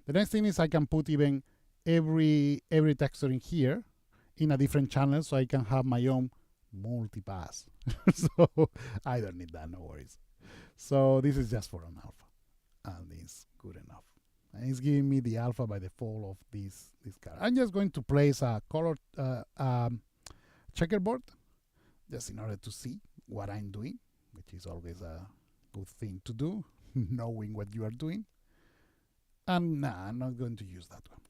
[SPEAKER 1] The next thing is I can put even every texture in here in a different channel, so I can have my own multipass. So I don't need that, no worries. So this is just for an alpha, and it's good enough. And it's giving me the alpha by default of this card. I'm just going to place a color checkerboard, just in order to see what I'm doing, which is always a good thing to do, knowing what you are doing. And nah, I'm not going to use that one.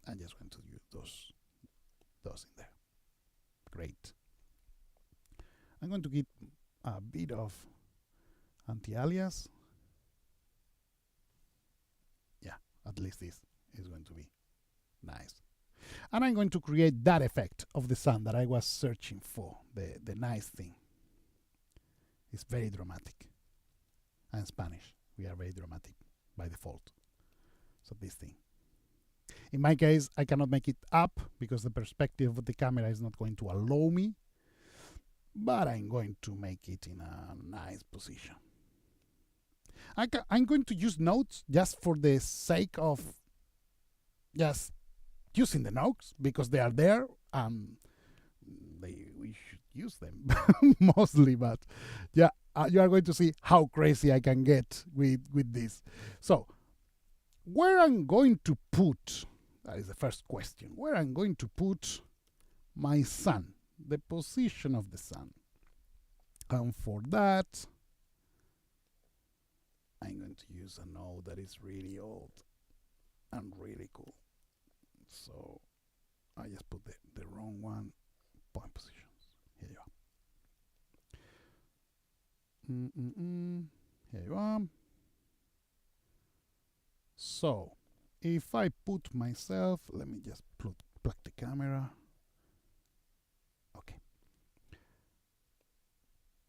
[SPEAKER 1] I'm just going to use those in there. Great. I'm going to get a bit of anti-alias. Yeah, at least this is going to be nice. And I'm going to create that effect of the sun that I was searching for, the nice thing. It's very dramatic. And Spanish, we are very dramatic by default. So this thing. In my case, I cannot make it up because the perspective of the camera is not going to allow me, but I'm going to make it in a nice position. I'm going to use nodes just for the sake of just using the nodes because they are there. We should use them mostly, but yeah, you are going to see how crazy I can get with this. So where I'm going to put, that is the first question, where I'm going to put my sun, the position of the sun. And for that, I'm going to use a node that is really old and really cool. So I just put the wrong one, point positions. Here you are. Here you are. So if I put myself, let me just plug the camera. Okay.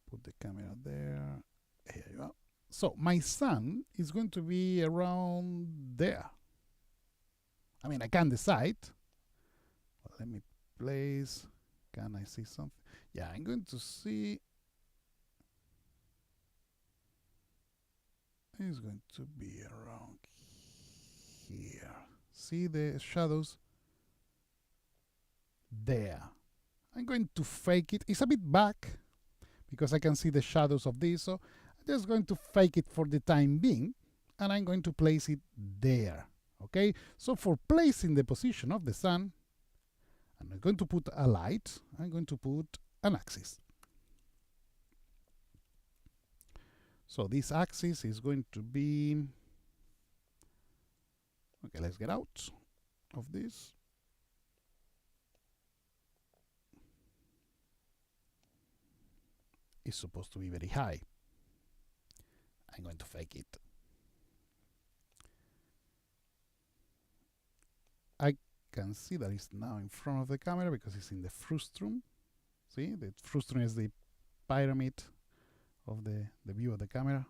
[SPEAKER 1] Put the camera there. Here you are. So my sun is going to be around there. I mean, I can decide. Well, let me place. Can I see something? Yeah, I'm going to see. It's going to be around here. See the shadows? There. I'm going to fake it. It's a bit back because I can see the shadows of this. So I'm just going to fake it for the time being. And I'm going to place it there. Okay? So for placing the position of the sun, I'm not going to put a light. I'm going to put an axis. So this axis is going to be, okay, let's get out of this. It's supposed to be very high. I'm going to fake it. I can see that it's now in front of the camera because it's in the frustum. See, the frustum is the pyramid of the view of the camera.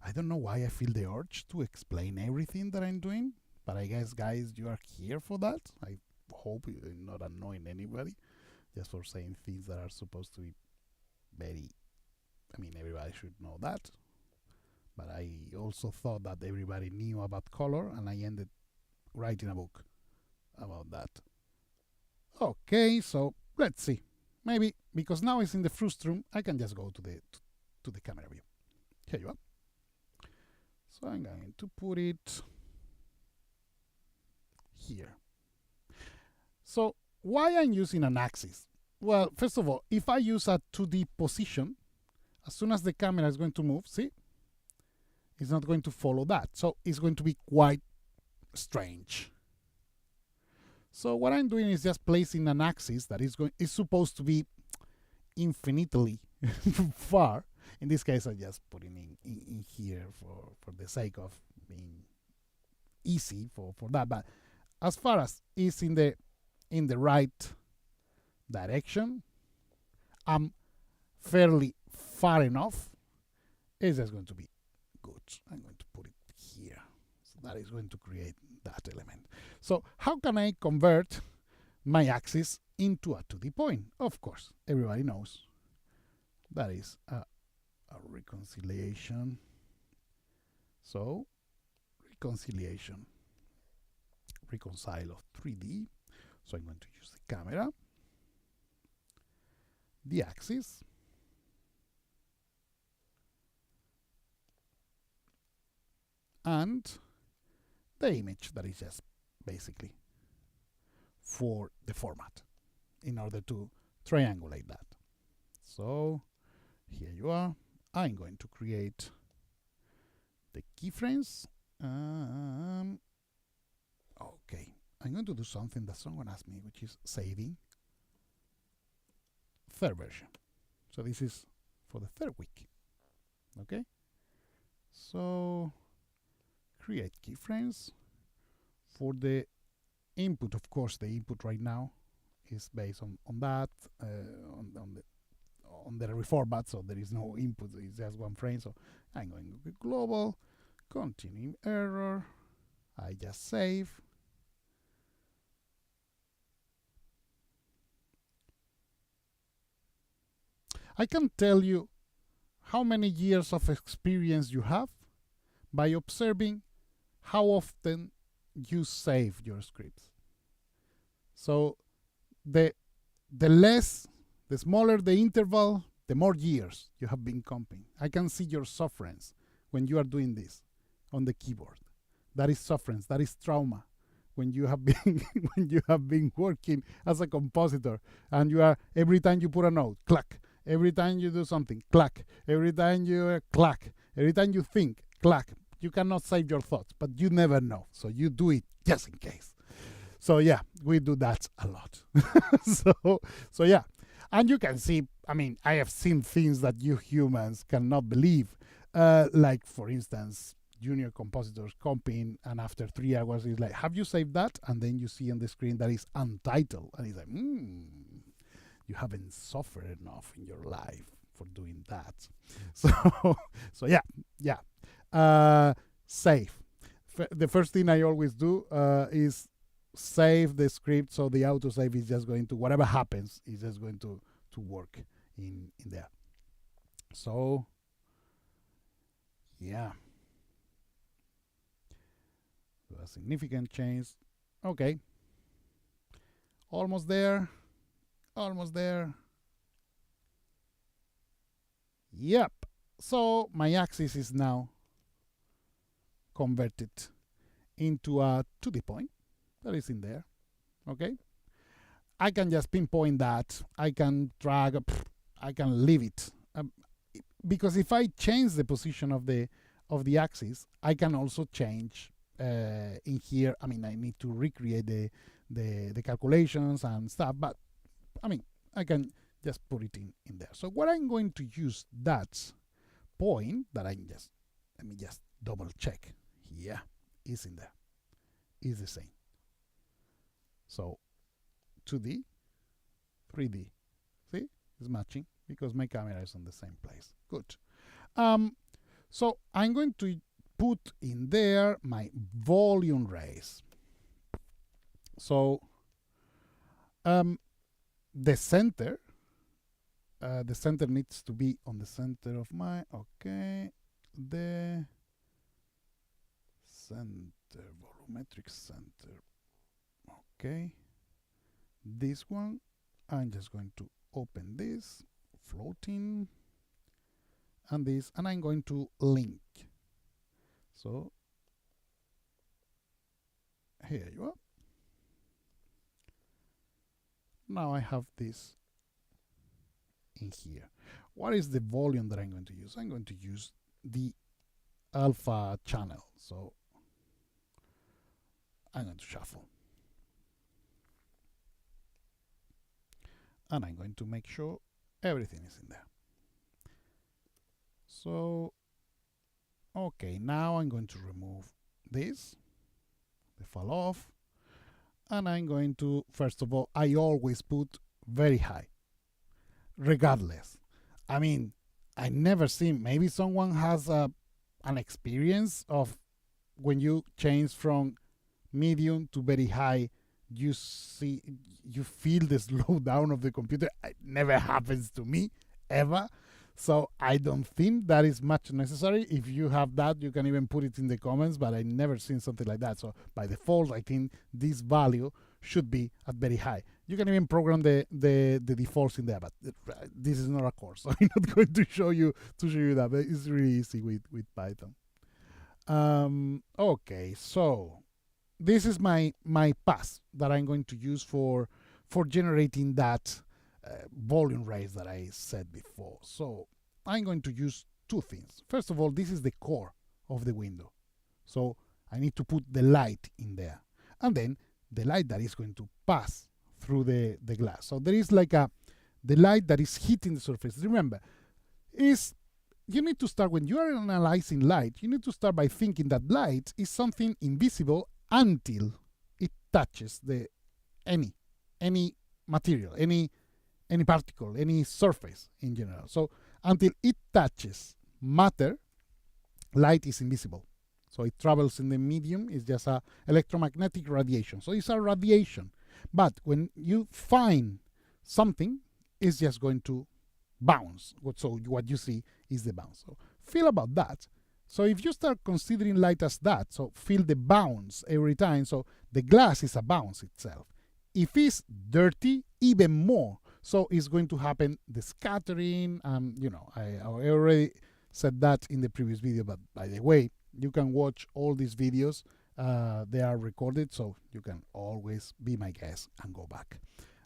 [SPEAKER 1] I don't know why I feel the urge to explain everything that I'm doing, but I guess, guys, you are here for that. I hope you're not annoying anybody just for saying things that are supposed to be very, I mean, everybody should know that. But I also thought that everybody knew about color, and I ended writing a book about that. Okay, so let's see. Maybe because now it's in the frustum, I can just go to the camera view. Here you are. So I'm going to put it here. So why I'm using an axis? Well, first of all, if I use a 2D position, as soon as the camera is going to move, see, it's not going to follow that. So it's going to be quite strange. So what I'm doing is just placing an axis that is supposed to be infinitely far. In this case, I'm just putting in here for the sake of being easy for that. But as far as it's in the right direction, I'm fairly far enough. It's just going to be good. I'm going to put it here. So that is going to create that element. So how can I convert my axis into a 2D point? Of course, everybody knows that is a reconciliation. So reconciliation. Reconcile of 3D. So I'm going to use the camera, the axis, and the image that is just basically for the format in order to triangulate that. So here you are. I'm going to create the keyframes. Okay, I'm going to do something that someone asked me, which is saving third version. So this is for the third week. Okay, so create keyframes for the input. Of course, the input right now is based on that on the reformat, so there is no input, it's just one frame. So I'm going to go global, continuing error. I just save. I can tell you how many years of experience you have by observing how often you save your scripts. So the smaller the interval, the more years you have been comping. I can see your sufferance when you are doing this on the keyboard. That is sufferance, that is trauma. When you have been working as a compositor, and you are, every time you put a note, clack. Every time you do something, clack. Every time you clack. Every time you think, clack. You cannot save your thoughts, but you never know. So you do it just in case. So yeah, we do that a lot. so yeah. And you can see, I mean, I have seen things that you humans cannot believe. Like, for instance, junior compositors comping, and after 3 hours, it's like, have you saved that? And then you see on the screen that is untitled. And it's like, you haven't suffered enough in your life for doing that. So yeah. Save. The first thing I always do is save the script, so the autosave is just going to, whatever happens, is just going to work in there. So yeah. So a significant change. Okay. Almost there. Almost there. Yep. So my axis is now converted into a 2D point that is in there. Okay. I can just pinpoint that. I can drag. I can leave it because if I change the position of the axis, I can also change in here. I mean, I need to recreate the calculations and stuff, but I mean, I can just put it in there. So what I'm going to use that point that let me just double check. Yeah, is in there. Is the same. So 2D, 3D. See, it's matching because my camera is on the same place. Good. So I'm going to put in there my volume rays. So the center needs to be on the center of my, okay, the center, volumetric center. Okay, this one, I'm just going to open this, floating, and this, and I'm going to link. So here you are. Now I have this in here. What is the volume that I'm going to use? I'm going to use the alpha channel. So I'm going to shuffle. And I'm going to make sure everything is in there. So, okay, now I'm going to remove this, the fall off. And I'm going to, first of all, I always put very high, regardless. I mean, I never seen, maybe someone has an experience of when you change from medium to very high, you feel the slowdown of the computer. It never happens to me, ever. So I don't think that is much necessary. If you have that, you can even put it in the comments, but I never seen something like that. So by default, I think this value should be at very high. You can even program the defaults in there, but this is not a course, so I'm not going to show you that. But it's really easy with Python. Okay, so this is my path that I'm going to use for generating that volume raise that I said before. So I'm going to use two things. First of all, this is the core of the window. So I need to put the light in there. And then the light that is going to pass through the glass. So there is like the light that is hitting the surface. Remember, you need to start, when you are analyzing light, you need to start by thinking that light is something invisible until it touches any material, any particle, any surface in general. So until it touches matter, light is invisible. So it travels in the medium, it's just a electromagnetic radiation. So it's a radiation. But when you find something, it's just going to bounce. So what you see is the bounce. So feel about that. So if you start considering light as that, so feel the bounce every time. So the glass is a bounce itself. If it's dirty, even more. So it's going to happen the scattering. I already said that in the previous video, but by the way, you can watch all these videos. They are recorded, so you can always be my guest and go back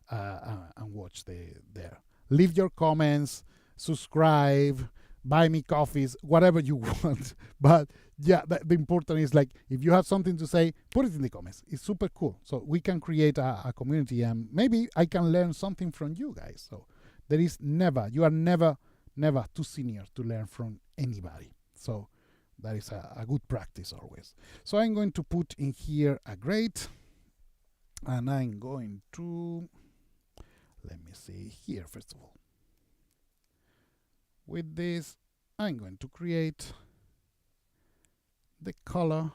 [SPEAKER 1] and watch there. Leave your comments, subscribe, buy me coffees, whatever you want. But yeah, the important is, like, if you have something to say, put it in the comments. It's super cool. So we can create a community, and maybe I can learn something from you guys. So you are never too senior to learn from anybody. So that is a good practice always. So I'm going to put in here a grate, and I'm going to, let me see here first of all. With this, I'm going to create the color.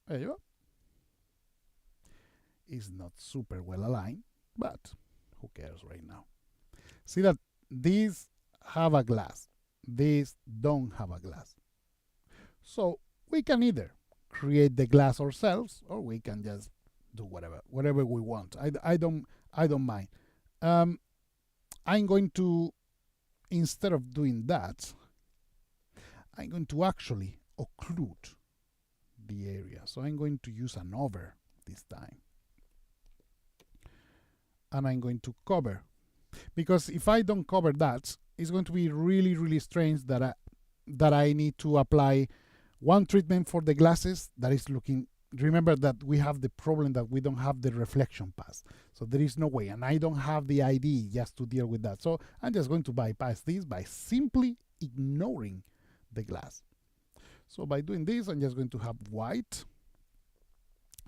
[SPEAKER 1] There you go. It's not super well aligned, but who cares right now? See that these have a glass, these don't have a glass. So we can either create the glass ourselves, or we can just do whatever we want. I don't mind. I'm going to, instead of doing that, I'm going to actually occlude the area. So I'm going to use an over this time. And I'm going to cover. Because if I don't cover that, it's going to be really, really strange that I need to apply one treatment for the glasses that is looking. Remember that we have the problem that we don't have the reflection pass. So there is no way, and I don't have the ID just to deal with that. So I'm just going to bypass this by simply ignoring the glass. So by doing this, I'm just going to have white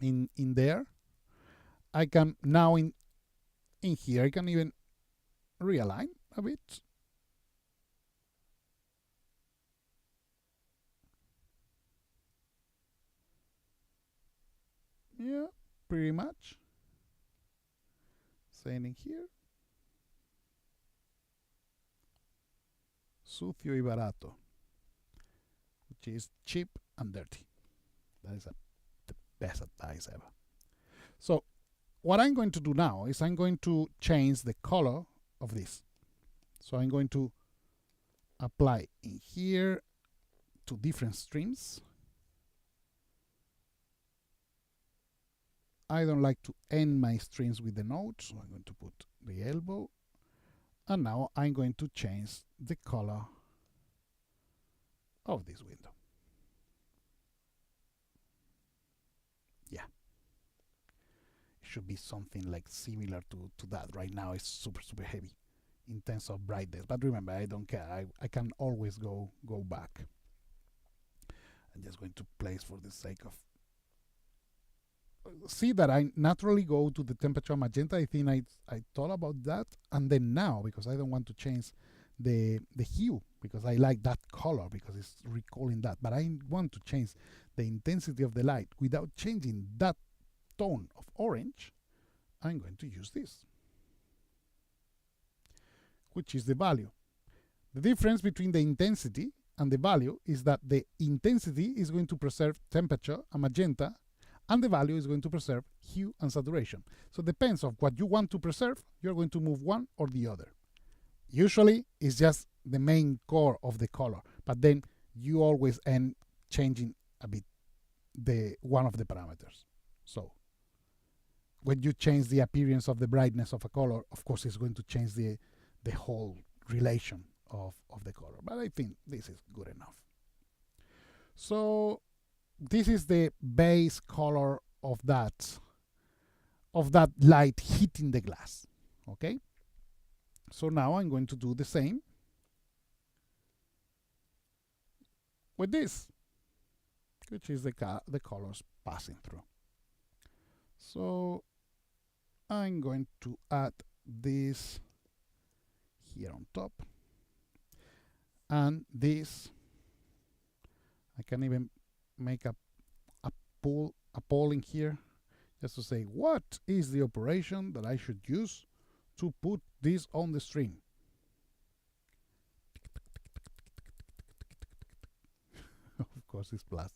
[SPEAKER 1] in there. I can now in here, I can even realign a bit. Yeah, pretty much. Same in here. Sucio y barato, which is cheap and dirty. That is the best advice ever. So what I'm going to do now is I'm going to change the color of this. So I'm going to apply in here to different streams. I don't like to end my strings with the node, so I'm going to put the elbow. And now I'm going to change the color of this window. Yeah. It should be something like similar to that. Right now it's super, super heavy in terms of brightness. But remember, I don't care. I can always go back. I'm just going to place for the sake of, see that I naturally go to the temperature magenta. I think I thought about that, and then now, because I don't want to change the hue, because I like that color because it's recalling that, but I want to change the intensity of the light without changing that tone of orange. I'm going to use this. which is the value. The difference between the intensity and the value is that the intensity is going to preserve temperature and magenta, and the value is going to preserve hue and saturation. So it depends on what you want to preserve, you're going to move one or the other. Usually it's just the main core of the color, but then you always end changing a bit one of the parameters. So when you change the appearance of the brightness of a color, of course it's going to change the whole relation of the color, but I think this is good enough. So this is the base color of that light hitting the glass. Okay, so now I'm going to do the same with this, which is the colors passing through. So I'm going to add this here on top, and this I can even make a poll in here just to say what is the operation that I should use to put this on the stream. Of course it's plus.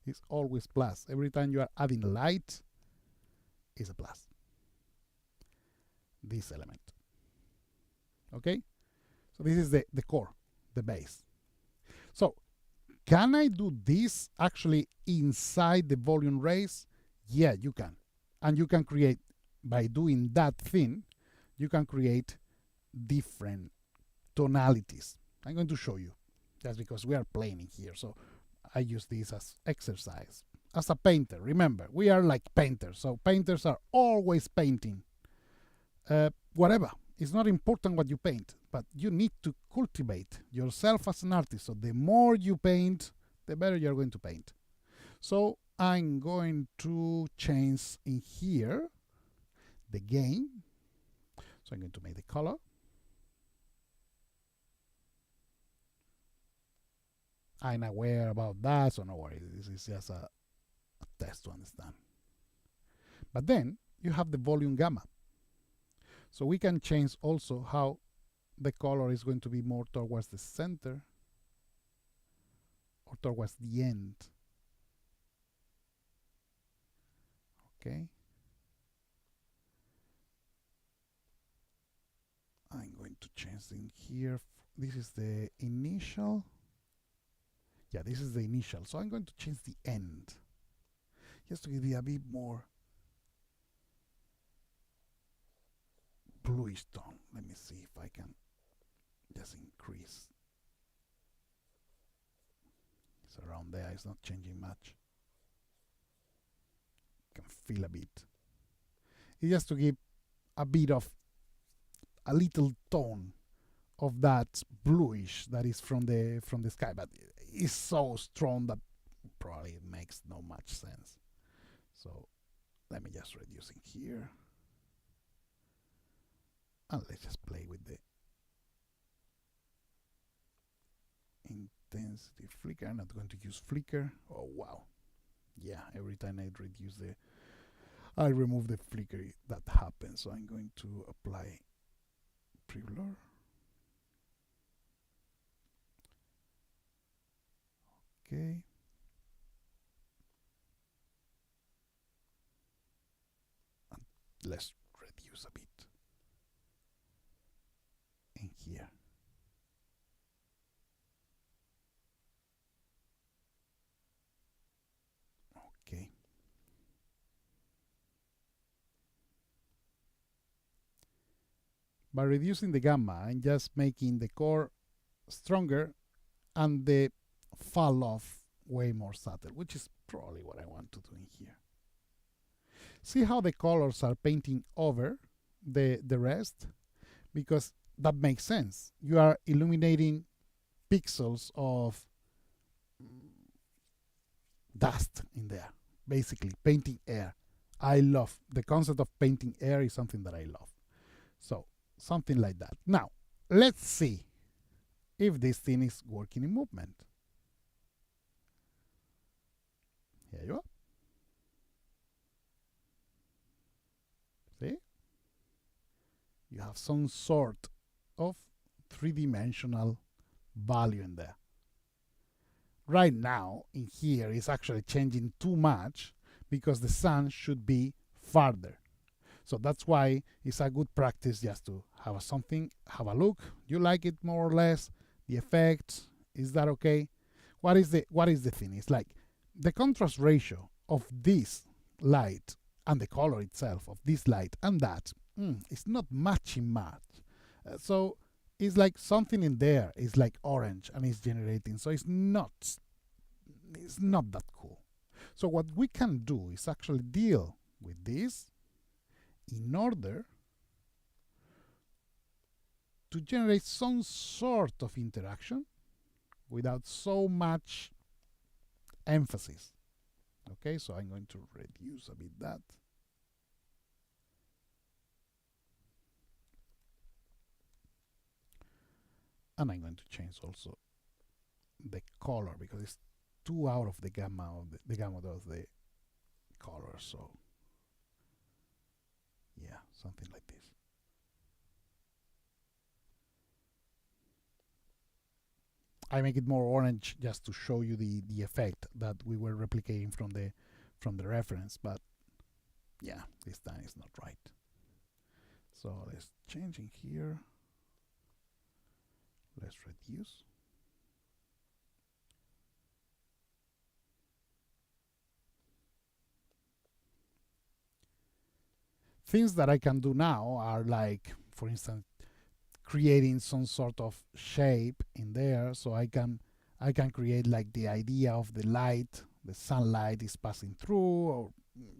[SPEAKER 1] It's always plus. Every time you are adding light, is a plus. This element. Okay? So this is the core, the base. So can I do this actually inside the volume rays? Yeah, you can. And you can create, by doing that thing, you can create different tonalities. I'm going to show you. That's because we are playing here. So I use this as exercise. As a painter, remember, we are like painters. So painters are always painting. Whatever. It's not important what you paint, but you need to cultivate yourself as an artist. So the more you paint, the better you're going to paint. So I'm going to change in here the gain. So I'm going to make the color. I'm aware about that, so no worries. This is just a test to understand. But then you have the volume gamma. So we can change also how the color is going to be more towards the center or towards the end. Okay. I'm going to change in here. This is the initial. Yeah, this is the initial. So I'm going to change the end just to give you a bit more bluish tone. Let me see if I can just increase. It's around there. It's not changing much. Can feel a bit. It's just to give a bit of a little tone of that bluish that is from the sky, but it's so strong that probably it makes no much sense. So let me just reduce it here, and let's just play with the intensity flicker. I'm not going to use flicker. Oh wow, yeah, every time I remove the flicker, that happens. So I'm going to apply pre-blur. Okay. And let's reduce a bit in here. Okay. By reducing the gamma, I'm just making the core stronger and the fall off way more subtle, which is probably what I want to do in here. See how the colors are painting over the rest? Because that makes sense. You are illuminating pixels of dust in there, basically painting air. I love the concept of painting air, is something that I love. So something like that. Now let's see if this thing is working in movement. Here you are. See? You have some sort of three-dimensional value in there. Right now, in here, it's actually changing too much because the sun should be farther. So that's why it's a good practice just to have something, have a look. You like it more or less? The effects, is that okay? What is the thing? It's like the contrast ratio of this light and the color itself of this light and that it's not matching much. So it's like something in there is like orange and it's generating. So it's not that cool. So what we can do is actually deal with this in order to generate some sort of interaction without so much emphasis. Okay, so I'm going to reduce a bit that. And I'm going to change also the color because it's too out of the gamma of the gamut of the color. So yeah, something like this. I make it more orange just to show you the effect that we were replicating from the reference, but yeah, this time it's not right. So let's change in here. Let's reduce. Things that I can do now are like, for instance, creating some sort of shape in there, so I can create like the idea of the light, the sunlight is passing through, or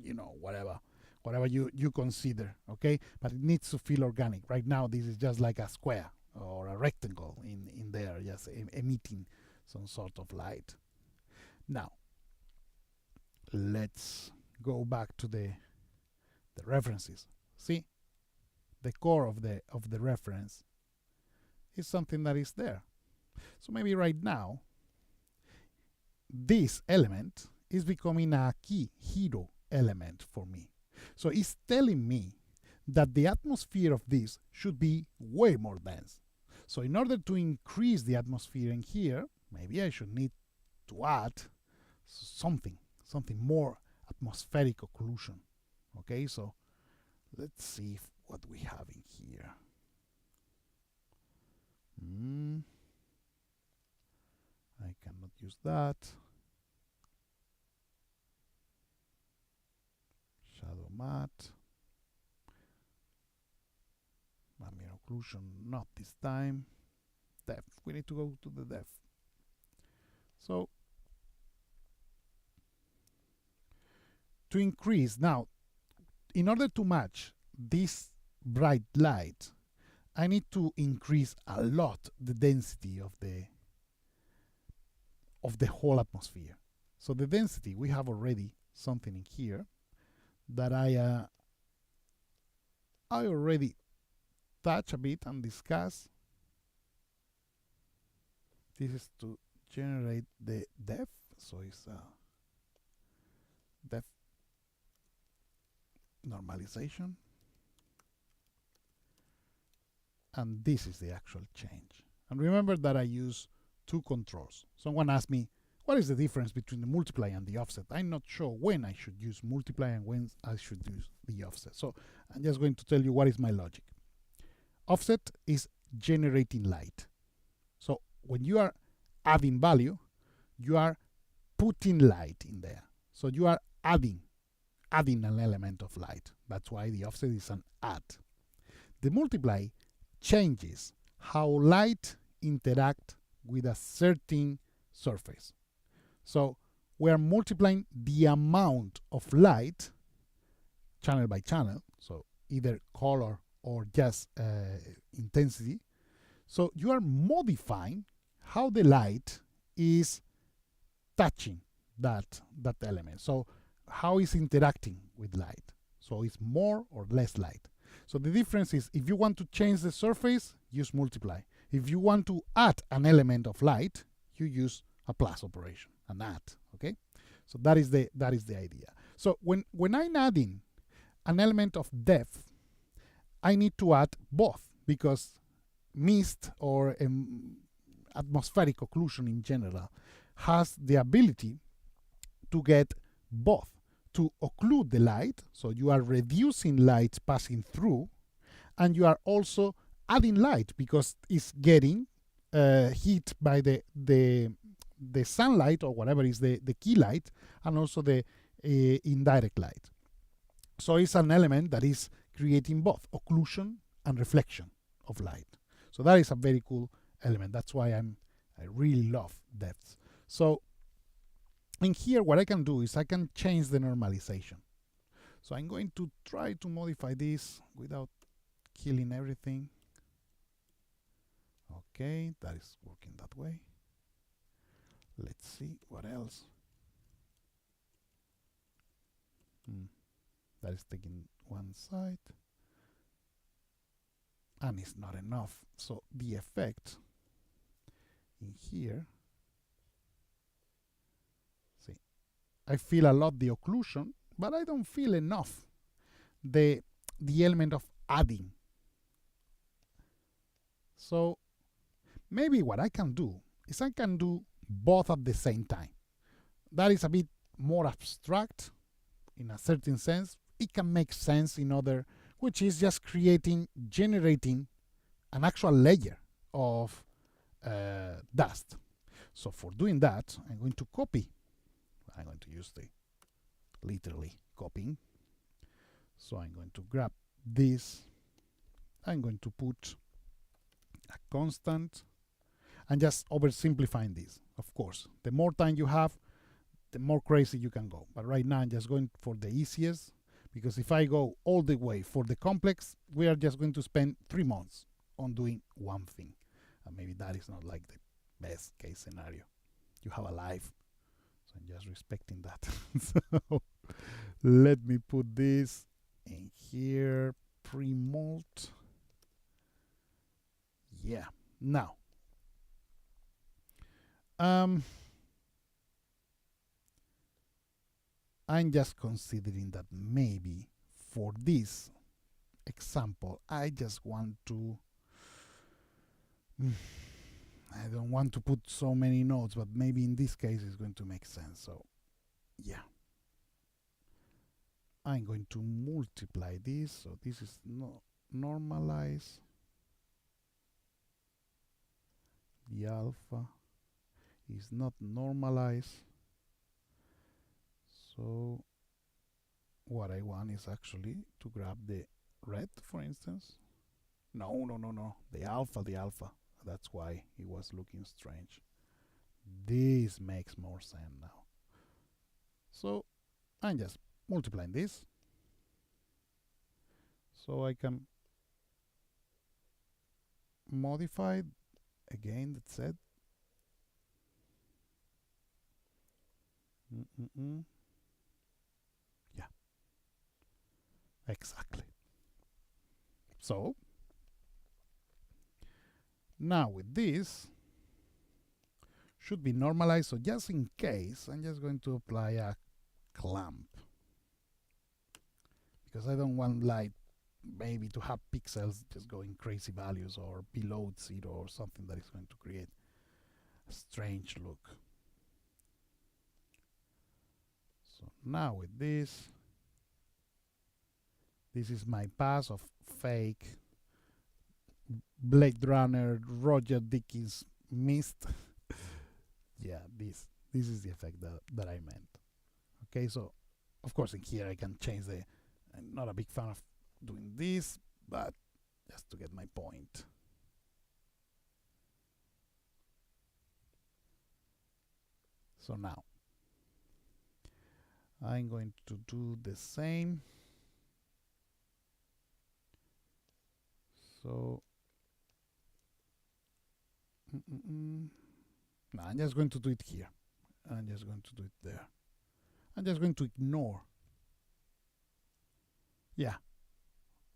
[SPEAKER 1] you know, whatever you consider, okay? But it needs to feel organic. Right now this is just like a square or a rectangle in there, just emitting some sort of light. Now let's go back to the references. See, the core of the reference is something that is there. So maybe right now this element is becoming a key hero element for me. So it's telling me that the atmosphere of this should be way more dense. So in order to increase the atmosphere in here, maybe I should need to add something more atmospheric occlusion. Okay, so let's see what we have in here. I cannot use that. Shadow matte. Ambient occlusion, not this time. Depth, we need to go to the depth. So to increase now, in order to match this bright light, I need to increase a lot the density of the whole atmosphere. So the density, we have already something in here that I already touch a bit and discuss. This is to generate the depth, so it's depth normalization, and this is the actual change. And remember that I use two controls. Someone asked me, what is the difference between the multiply and the offset? I'm not sure when I should use multiply and when I should use the offset. So I'm just going to tell you what is my logic. Offset is generating light. So when you are adding value, you are putting light in there. So you are adding an element of light. That's why the offset is an add. The multiply changes how light interact with a certain surface. So we are multiplying the amount of light channel by channel, so either color or just intensity. So you are modifying how the light is touching that element. So how it's interacting with light. So it's more or less light. So the difference is, if you want to change the surface, use multiply. If you want to add an element of light, you use a plus operation, an add. Okay, so that is the idea. So when I'm adding an element of depth, I need to add both, because mist or atmospheric occlusion in general has the ability to get both to occlude the light, so you are reducing light passing through, and you are also adding light because it's getting heat by the sunlight or whatever is the key light, and also the indirect light. So it's an element that is creating both occlusion and reflection of light. So that is a very cool element. That's why I really love depths. So in here, what I can do is I can change the normalization. So I'm going to try to modify this without killing everything. Okay, that is working that way. Let's see what else. That is taking one side. And it's not enough. So the effect in here, see, I feel a lot the occlusion, but I don't feel enough the element of adding. So maybe what I can do is I can do both at the same time. That is a bit more abstract in a certain sense. It can make sense in other, which is just generating an actual layer of dust. So for doing that, I'm going to copy. I'm going to use the literally copying. So I'm going to grab this. I'm going to put a constant and just oversimplifying this. Of course, the more time you have, the more crazy you can go. But right now I'm just going for the easiest, because if I go all the way for the complex, we are just going to spend 3 months on doing one thing. And maybe that is not like the best case scenario. You have a life. So I'm just respecting that. So let me put this in here, pre-molt. Yeah, now. I'm just considering that maybe for this example, I just want to, I don't want to put so many nodes, but maybe in this case it's going to make sense. So yeah, I'm going to multiply this. So this is normalize the alpha is not normalized. So what I want is actually to grab the red, for instance. No, the alpha. That's why it was looking strange. This makes more sense now. So I'm just multiplying this. So I can modify again, that's it. Yeah, exactly. So now with this should be normalized. So just in case, I'm just going to apply a clamp, because I don't want light maybe to have pixels just going crazy values or below 0 or something that is going to create a strange look. So now with this is my pass of fake Blade Runner Roger Dickens mist. Yeah, this is the effect that I meant. Okay, so of course in here I can change the, I'm not a big fan of doing this, but just to get my point. So now I'm going to do the same. So no, I'm just going to do it here. I'm just going to do it there. I'm just going to ignore. Yeah.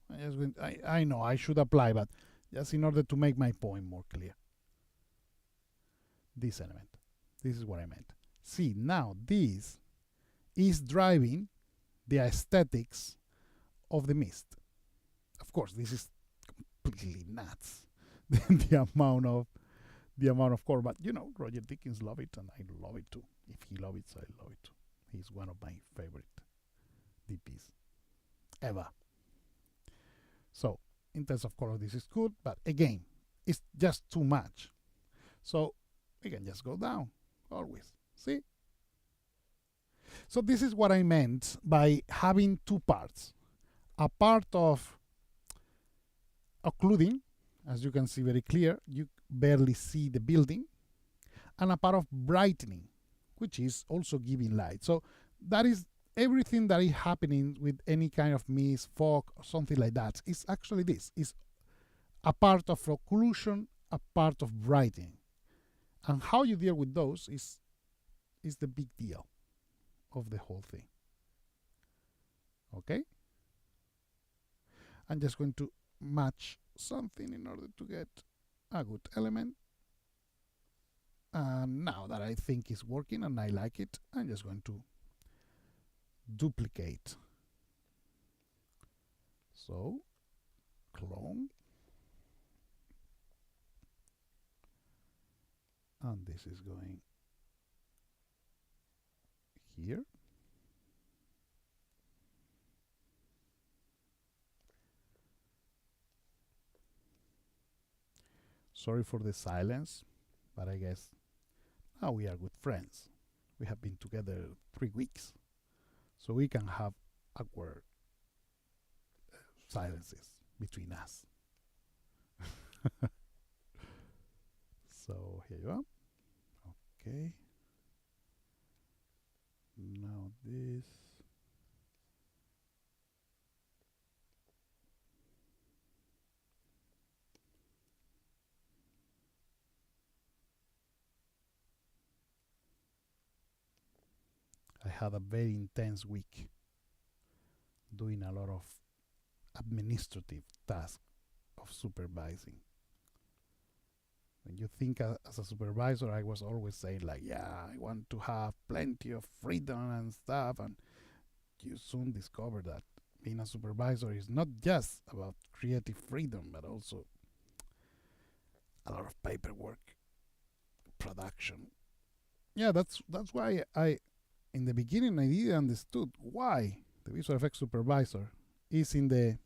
[SPEAKER 1] I'm just going to, I know I should apply, but just in order to make my point more clear. This element. This is what I meant. See, now this is driving the aesthetics of the mist. Of course, this is completely nuts. the amount of color. But you know, Roger Dickens love it, and I love it too. If he loves it, I love it too. He's one of my favorite DPs ever. So in terms of color, this is good, but again, it's just too much. So we can just go down always. See? So this is what I meant by having two parts. A part of occluding, as you can see very clear, you barely see the building, and a part of brightening, which is also giving light. So that is everything that is happening with any kind of mist, fog, or something like that. It's actually this. It's a part of occlusion, a part of brightening. And how you deal with those is the big deal of the whole thing. Okay? I'm just going to match something in order to get a good element. And now that I think it's working and I like it, I'm just going to duplicate. So, clone. And this is going here. Sorry for the silence, but I guess now we are good friends. We have been together 3 weeks, so we can have awkward silences between us. So here you are. Okay. Now this. I had a very intense week doing a lot of administrative tasks of supervising. When you think as a supervisor, I was always saying like, yeah, I want to have plenty of freedom and stuff. And you soon discover that being a supervisor is not just about creative freedom, but also a lot of paperwork, production. Yeah, that's why in the beginning, I didn't understood why the visual effects supervisor is in the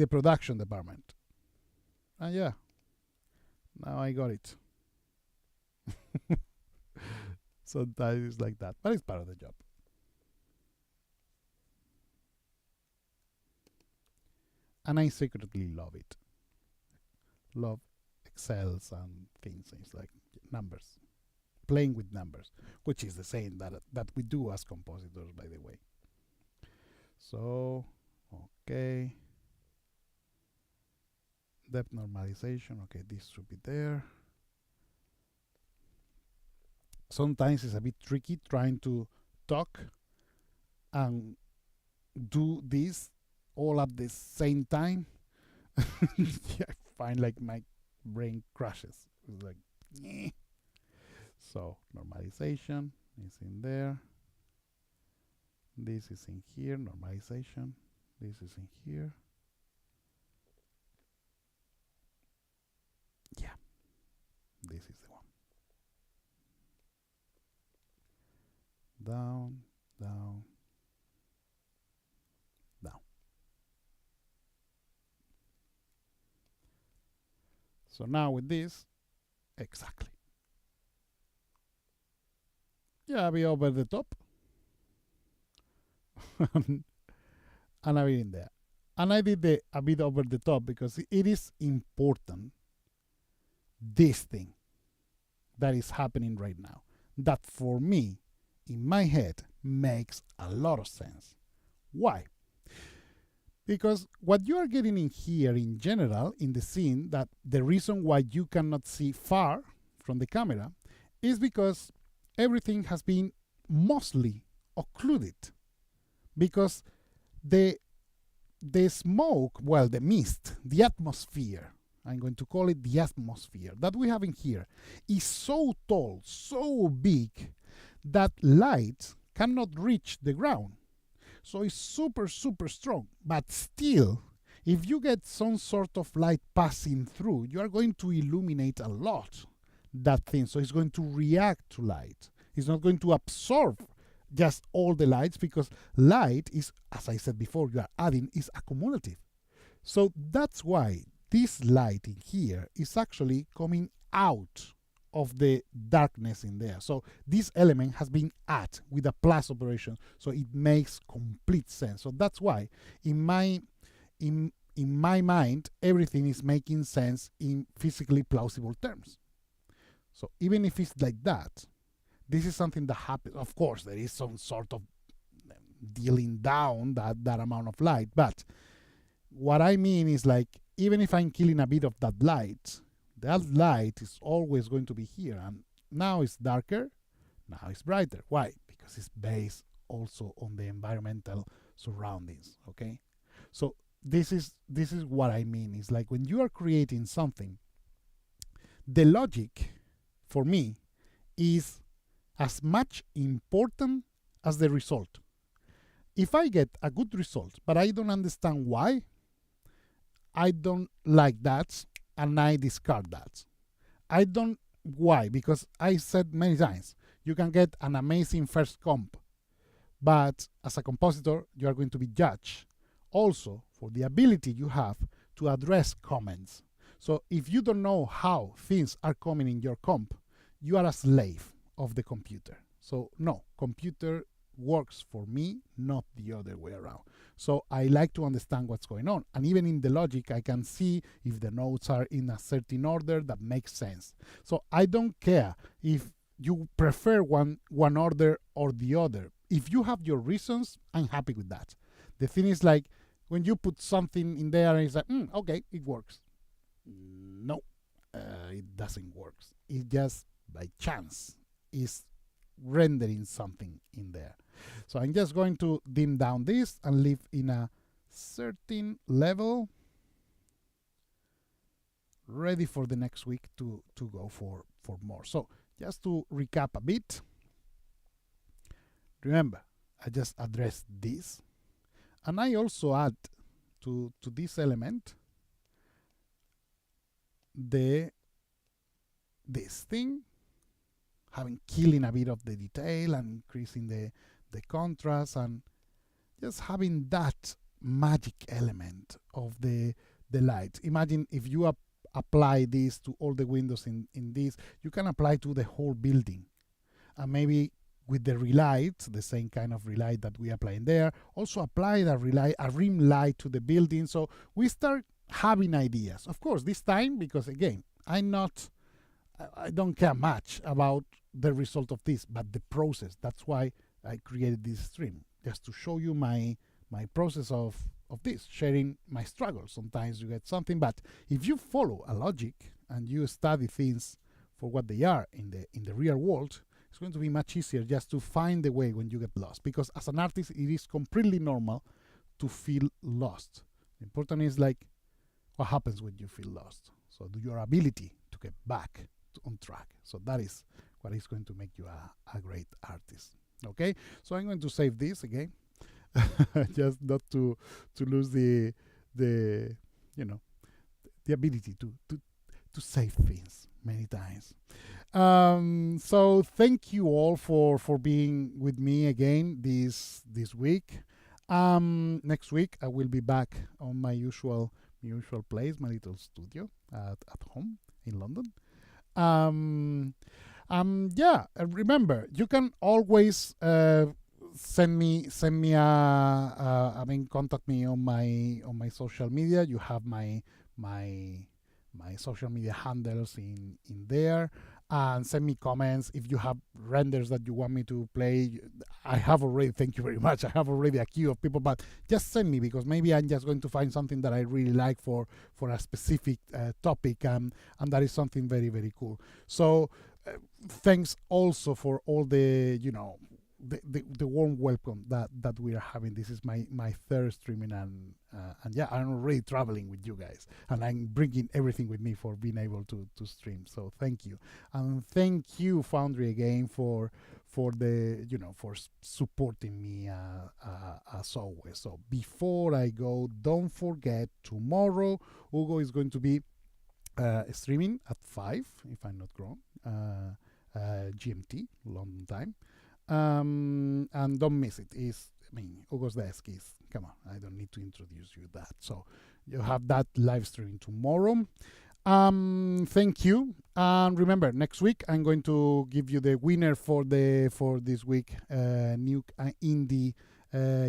[SPEAKER 1] production department. And yeah, now I got it. Sometimes it's like that, but it's part of the job. And I secretly love it. Love Excels and things. It's like numbers. Playing with numbers, which is the same that we do as compositors, by the way. So, okay. Depth normalization, okay, this should be there. Sometimes it's a bit tricky trying to talk and do this all at the same time. Yeah, I find like my brain crashes. It's like, eh. So normalization is in there. This is in here, normalization. This is in here. Yeah, this is the one. Down, down, down. So now with this, exactly. Yeah, a bit over the top. And a bit in there. And I did a bit over the top because it is important, this thing that is happening right now, that for me, in my head, makes a lot of sense. Why? Because what you are getting in here in general, in the scene, that the reason why you cannot see far from the camera is because everything has been mostly occluded. Because the smoke, well, the mist, the atmosphere, I'm going to call it the atmosphere that we have in here, is so tall, so big, that light cannot reach the ground. So it's super, super strong, but still if you get some sort of light passing through, you are going to illuminate a lot that thing. So it's going to react to light. It's not going to absorb just all the lights, because light is, as I said before, you are adding, is accumulative. So that's why this light in here is actually coming out of the darkness in there. So this element has been added with a plus operation, so it makes complete sense. So that's why in my mind everything is making sense in physically plausible terms. So even if it's like that, this is something that happens. Of course, there is some sort of dealing down that amount of light, but what I mean is, like, even if I'm killing a bit of that light is always going to be here. And now it's darker, now it's brighter. Why? Because it's based also on the environmental surroundings. Okay, so this is what I mean. Is like when you are creating something, the logic for me is as much important as the result. If I get a good result but I don't understand why, I don't like that, and I discard that. I don't. Why? Because I said many times, you can get an amazing first comp, but as a compositor, you are going to be judged also for the ability you have to address comments. So if you don't know how things are coming in your comp, you are a slave of the computer. So no, computer works for me, not the other way around. So I like to understand what's going on. And even in the logic, I can see if the nodes are in a certain order that makes sense. So I don't care if you prefer one order or the other. If you have your reasons, I'm happy with that. The thing is, like, when you put something in there and it's like, okay, it works. No, it doesn't work. It just by chance is rendering something in there. So I'm just going to dim down this and leave in a certain level, ready for the next week to go for more. So just to recap a bit, remember, I just addressed this, and I also add to this element this thing, killing a bit of the detail and increasing the contrast, and just having that magic element of the light. Imagine if you apply this to all the windows in this, you can apply to the whole building, and maybe with the relight, the same kind of relight that we apply in there, also apply a rim light to the building. So we start having ideas. Of course, this time, because again, I don't care much about the result of this, but the process. That's why I created this stream, just to show you my process of this, sharing my struggles. Sometimes you get something, but if you follow a logic and you study things for what they are in the real world, it's going to be much easier just to find the way when you get lost. Because as an artist, it is completely normal to feel lost. The important is, like, what happens when you feel lost. So your ability to get back on track. So that is what is going to make you a great artist. Okay, so I'm going to save this again, just not to lose the ability to save things many times. So thank you all for being with me again this week. Next week I will be back on my usual place, my little studio at home in London. Remember, you can always send me contact me on my social media. You have my social media handles in there, and send me comments if you have renders that you want me to play. I have already, thank you very much, I have already a queue of people, but just send me, because maybe I'm just going to find something that I really like for a specific topic, and that is something very, very cool. So thanks also for all the the warm welcome that we are having. This is my third streaming, and yeah, I'm already traveling with you guys, and I'm bringing everything with me for being able to stream. So thank you, and thank you Foundry again for the for supporting me as always. So before I go, don't forget tomorrow Hugo is going to be streaming at 5, if I'm not wrong, GMT, London time. And don't miss it. Hugo's Desk is, come on, I don't need to introduce you that. So you have that live stream tomorrow. Thank you. And remember, next week I'm going to give you the winner for this week, Nuke Indie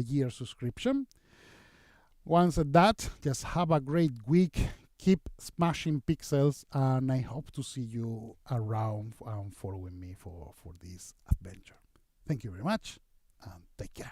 [SPEAKER 1] year subscription. Once at that, just have a great week. Keep smashing pixels, and I hope to see you around following me for this adventure. Thank you very much, and take care.